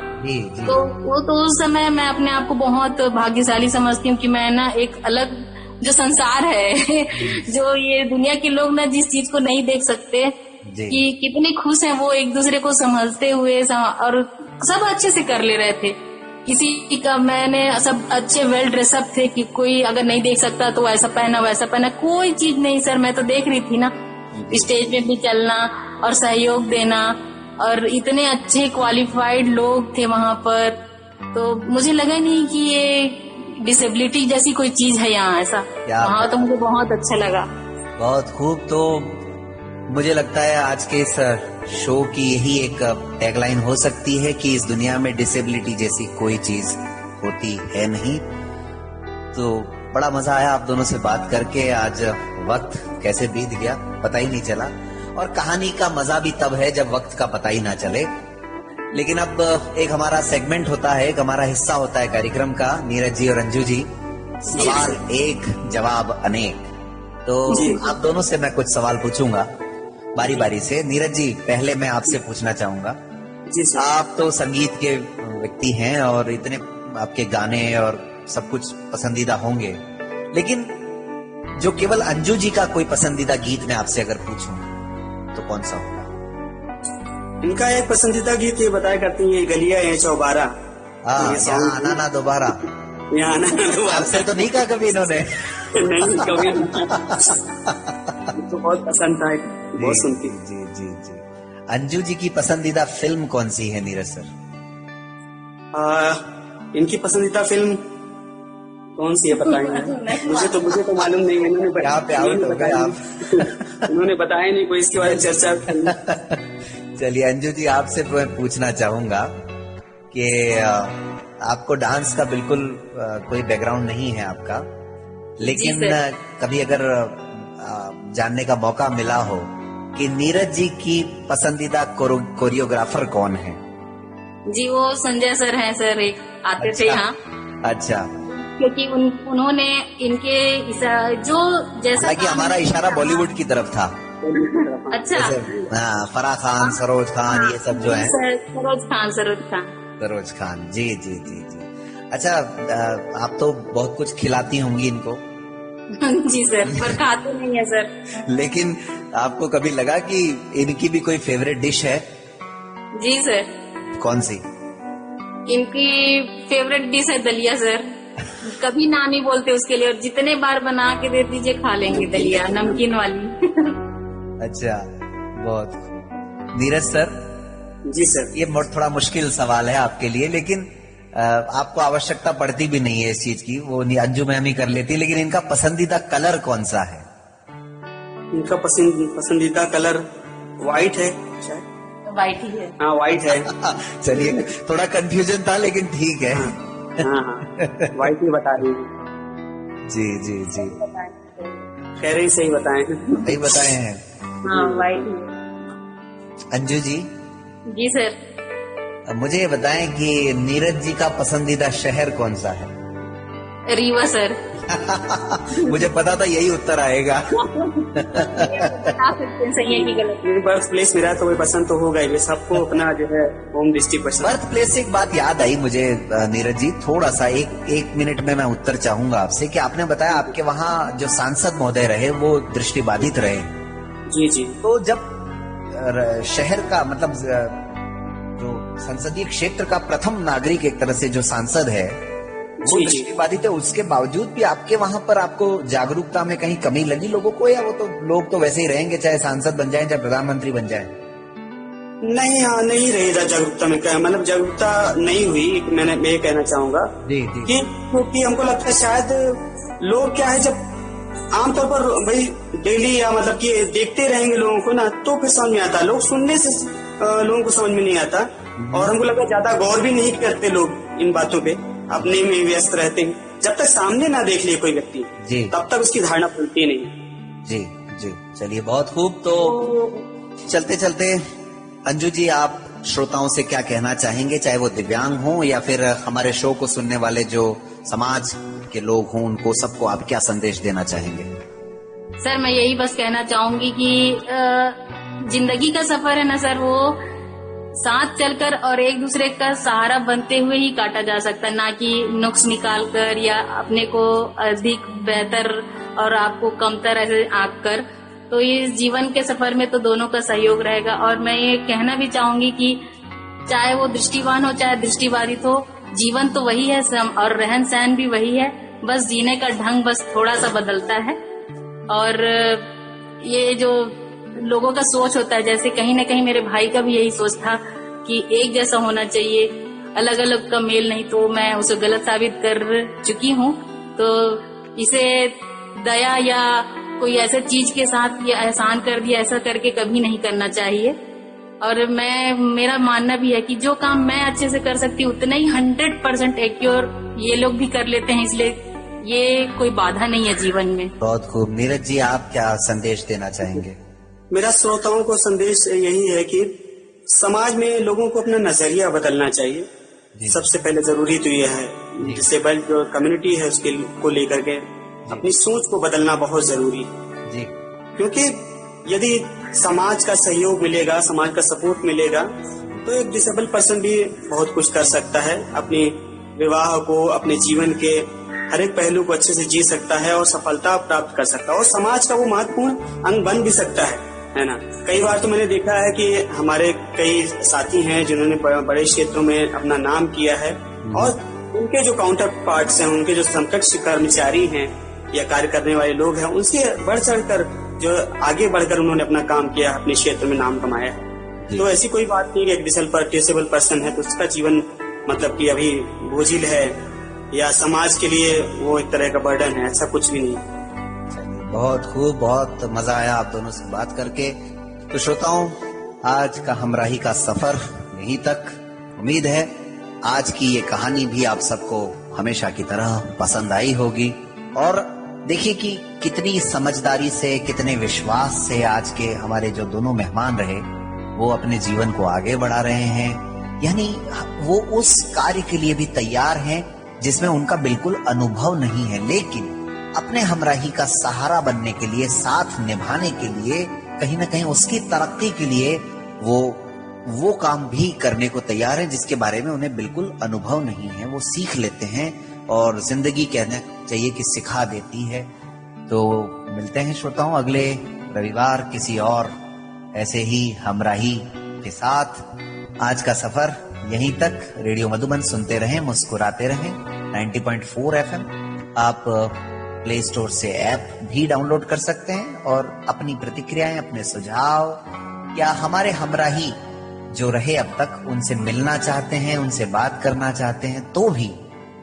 तो वो तो उस समय मैं अपने आप को बहुत भाग्यशाली समझती हूँ कि मैं ना एक अलग जो संसार है जो ये दुनिया के लोग ना जिस चीज को नहीं देख सकते, कि कितने खुश हैं वो एक दूसरे को समझते हुए, और सब अच्छे से कर ले रहे थे। किसी का मैंने सब अच्छे वेल ड्रेसअप थे कि कोई अगर नहीं देख सकता तो ऐसा पहना वैसा पहना, कोई चीज नहीं सर। मैं तो देख रही थी ना, स्टेज पे भी चलना और सहयोग देना, और इतने अच्छे क्वालिफाइड लोग थे वहाँ पर। तो मुझे लगा नहीं कि ये डिसेबिलिटी जैसी कोई चीज है यहाँ ऐसा। वहाँ तो मुझे बहुत अच्छा लगा। बहुत खूब। तो मुझे लगता है आज के इस शो की यही एक टैगलाइन हो सकती है कि इस दुनिया में डिसेबिलिटी जैसी कोई चीज होती है नहीं। तो बड़ा मजा आया आप दोनों से बात करके। आज वक्त कैसे बीत गया पता ही नहीं चला, और कहानी का मजा भी तब है जब वक्त का पता ही ना चले। लेकिन अब एक हमारा सेगमेंट होता है, एक हमारा हिस्सा होता है कार्यक्रम का, नीरज जी और अंजू जी, सवाल एक जवाब अनेक। तो आप दोनों से मैं कुछ सवाल पूछूंगा बारी बारी से। नीरज जी, पहले मैं आपसे पूछना चाहूंगा। आप तो संगीत के व्यक्ति हैं और इतने आपके गाने और सब कुछ पसंदीदा होंगे, लेकिन जो केवल अंजू जी का कोई पसंदीदा गीत मैं आपसे अगर पूछूं तो कौन सा होगा? इनका एक पसंदीदा गीत ये बताया करती है, गलिया ये चौबारा। यहाँ आना ना दोबारा। यहाँ आना ना दोबारा। आपसे तो नहीं कहा कभी इन्होंने? नहीं, कभी नहीं। तो बहुत पसंद था, बहुत सुनती। जी जी जी। अंजू जी की पसंदीदा फिल्म कौन सी है नीरज सर? इनकी पसंदीदा फिल्म कौन सी है बताएंगे? मुझे तो मालूम नहीं है। उन्होंने बताया नहीं कोई इसके बारे में चर्चा। चलिए अंजू जी, आपसे मैं पूछना चाहूंगा कि आपको डांस का बिल्कुल कोई बैकग्राउंड नहीं है आपका, लेकिन कभी अगर जानने का मौका मिला हो कि नीरज जी की पसंदीदा कोरियोग्राफर कौन है? जी, वो संजय सर हैं सर, एक आते थे यहाँ। अच्छा। क्योंकि उन्होंने इनके जो जैसा कि हमारा इशारा बॉलीवुड की तरफ था। अच्छा। फराह खान, सरोज खान, ये सब जो है। सरोज खान, जी जी जी जी। अच्छा, आप तो बहुत कुछ खिलाती होंगी इनको। जी सर, पर खाते नहीं है सर। लेकिन आपको कभी लगा कि इनकी भी कोई फेवरेट डिश है? जी सर। कौन सी? इनकी फेवरेट डिश है दलिया सर। कभी ना नहीं बोलते उसके लिए, और जितने बार बना के दे दीजिए खा लेंगे दलिया, नमकीन वाली। अच्छा, बहुत। नीरज सर। जी सर। ये थोड़ा मुश्किल सवाल है आपके लिए, लेकिन आपको आवश्यकता पड़ती भी नहीं है इस चीज की, वो अंजू मैम ही कर लेती। लेकिन इनका पसंदीदा कलर कौन सा है? इनका पसंदीदा कलर व्हाइट है। व्हाइट ही है। हाँ, व्हाइट है। चलिए, थोड़ा कंफ्यूजन था लेकिन ठीक है। हाँ, व्हाइट ही बता रही हूँ। जी जी जी। कह रही सही बताए सही बताए हैं। हाँ, व्हाइट। अंजू जी। जी सर। मुझे ये बताएं कि नीरज जी का पसंदीदा शहर कौन सा है? रीवा सर। मुझे पता था यही उत्तर आएगा। सही है कि गलत? बर्थ प्लेस मेरा तो वही पसंद तो होगा ही, सबको अपना जो है होम डिस्ट्रिक्ट पसंद। बर्थ प्लेस से एक बात याद आई मुझे नीरज जी, थोड़ा सा एक मिनट में मैं उत्तर चाहूंगा आपसे कि आपने बताया आपके वहाँ जो सांसद महोदय रहे वो दृष्टिबाधित रहे। जी जी। तो जब शहर का मतलब जो संसदीय क्षेत्र का प्रथम नागरिक एक तरह से जो सांसद है वो जी। दृष्टिबाधित है, उसके बावजूद भी आपके वहां पर आपको जागरूकता में कहीं कमी लगी लोगों को, या वो तो लोग तो वैसे ही रहेंगे चाहे सांसद बन जाए चाहे प्रधानमंत्री बन जाए? नहीं, हाँ, नहीं रहेगा जागरूकता में, क्या मतलब जागरूकता नहीं हुई, मैं ये कहना चाहूंगा जी जी कि क्योंकि हमको लगता है शायद लोग क्या है, जब आमतौर पर भाई डेली या मतलब कि देखते रहेंगे लोगों को ना, तो फिर समझ में आता, लोग सुनने से लोगों को समझ में नहीं आता, और हमको लगा ज्यादा गौर भी नहीं करते लोग इन बातों पे, अपने में व्यस्त रहते हैं। जब तक सामने ना देख ले कोई व्यक्ति जी तब तक उसकी धारणा खुलती नहीं। जी जी, चलिए बहुत खूब। तो चलते चलते अंजू जी, आप श्रोताओं से क्या कहना चाहेंगे, चाहे वो दिव्यांग हों या फिर हमारे शो को सुनने वाले जो समाज के लोग हों, उनको सबको आप क्या संदेश देना चाहेंगे? सर मैं यही बस कहना चाहूंगी कि जिंदगी का सफर है ना सर, वो साथ चलकर और एक दूसरे का सहारा बनते हुए ही काटा जा सकता है, ना कि नुक्स निकाल कर या अपने को अधिक बेहतर और आपको कमतर ऐसे आंक कर। तो इस जीवन के सफर में तो दोनों का सहयोग रहेगा। और मैं ये कहना भी चाहूंगी कि चाहे वो दृष्टिवान हो चाहे दृष्टिबाधित हो, जीवन तो वही है और रहन सहन भी वही है, बस जीने का ढंग बस थोड़ा सा बदलता है। और ये जो लोगों का सोच होता है, जैसे कहीं ना कहीं मेरे भाई का भी यही सोच था कि एक जैसा होना चाहिए, अलग अलग का मेल नहीं, तो मैं उसे गलत साबित कर चुकी हूँ। तो इसे दया या कोई ऐसे चीज के साथ या एहसान कर दिया ऐसा करके कभी नहीं करना चाहिए। और मेरा मानना भी है कि जो काम मैं अच्छे से कर सकती हूँ उतना ही 100% एक्योर ये लोग भी कर लेते हैं, इसलिए ये कोई बाधा नहीं है जीवन में। बहुत खूब। नीरज जी, आप क्या संदेश देना चाहेंगे? मेरा श्रोताओं को संदेश यही है कि समाज में लोगों को अपना नजरिया बदलना चाहिए। सबसे पहले जरूरी तो यह है डिसेबल्ड जो कम्युनिटी है उसके को लेकर के अपनी सोच को बदलना बहुत जरूरी है जी। क्योंकि यदि समाज का सहयोग मिलेगा, समाज का सपोर्ट मिलेगा, तो एक डिसेबल पर्सन भी बहुत कुछ कर सकता है, अपनी विवाह को, अपने जीवन के हर एक पहलू को अच्छे से जी सकता है और सफलता प्राप्त कर सकता है, और समाज का वो महत्वपूर्ण अंग बन भी सकता है ना। कई बार तो मैंने देखा है कि हमारे कई साथी हैं जिन्होंने बड़े क्षेत्रों में अपना नाम किया है, और उनके जो काउंटर पार्ट्स हैं, उनके जो समकक्ष कर्मचारी हैं या कार्य करने वाले लोग हैं, उनसे बढ़ चढ़कर जो आगे बढ़कर उन्होंने अपना काम किया, अपने क्षेत्र में नाम कमाया है। तो ऐसी कोई बात नहीं कि एक डिसेबल पर्सन है तो उसका जीवन मतलब कि अभी बोझिल है या समाज के लिए वो एक तरह का बर्डन है, ऐसा कुछ भी नहीं। बहुत खूब, बहुत मजा आया आप दोनों से बात करके। तो श्रोताओं, आज का हमराही का सफर यहीं तक। उम्मीद है आज की ये कहानी भी आप सबको हमेशा की तरह पसंद आई होगी। और देखिए कि कितनी समझदारी से, कितने विश्वास से आज के हमारे जो दोनों मेहमान रहे वो अपने जीवन को आगे बढ़ा रहे हैं। यानी वो उस कार्य के लिए भी तैयार हैं जिसमें उनका बिल्कुल अनुभव नहीं है, लेकिन अपने हमराही का सहारा बनने के लिए, साथ निभाने के लिए, कहीं ना कहीं उसकी तरक्की के लिए वो काम भी करने को तैयार है जिसके बारे में उन्हें बिल्कुल अनुभव नहीं है। वो सीख लेते हैं और जिंदगी कहना चाहिए कि सिखा देती है। तो मिलते हैं श्रोताओं अगले रविवार किसी और ऐसे ही हमराही के साथ। आज का सफर यहीं तक। रेडियो मधुबन सुनते रहें, मुस्कुराते रहें। 90.4 FM। आप प्ले स्टोर से ऐप भी डाउनलोड कर सकते हैं और अपनी प्रतिक्रियाएं, अपने सुझाव या हमारे हमराही जो रहे अब तक उनसे मिलना चाहते हैं, उनसे बात करना चाहते हैं, तो भी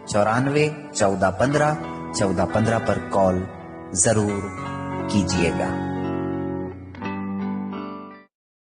94 14 15 14 15 पर कॉल जरूर कीजिएगा।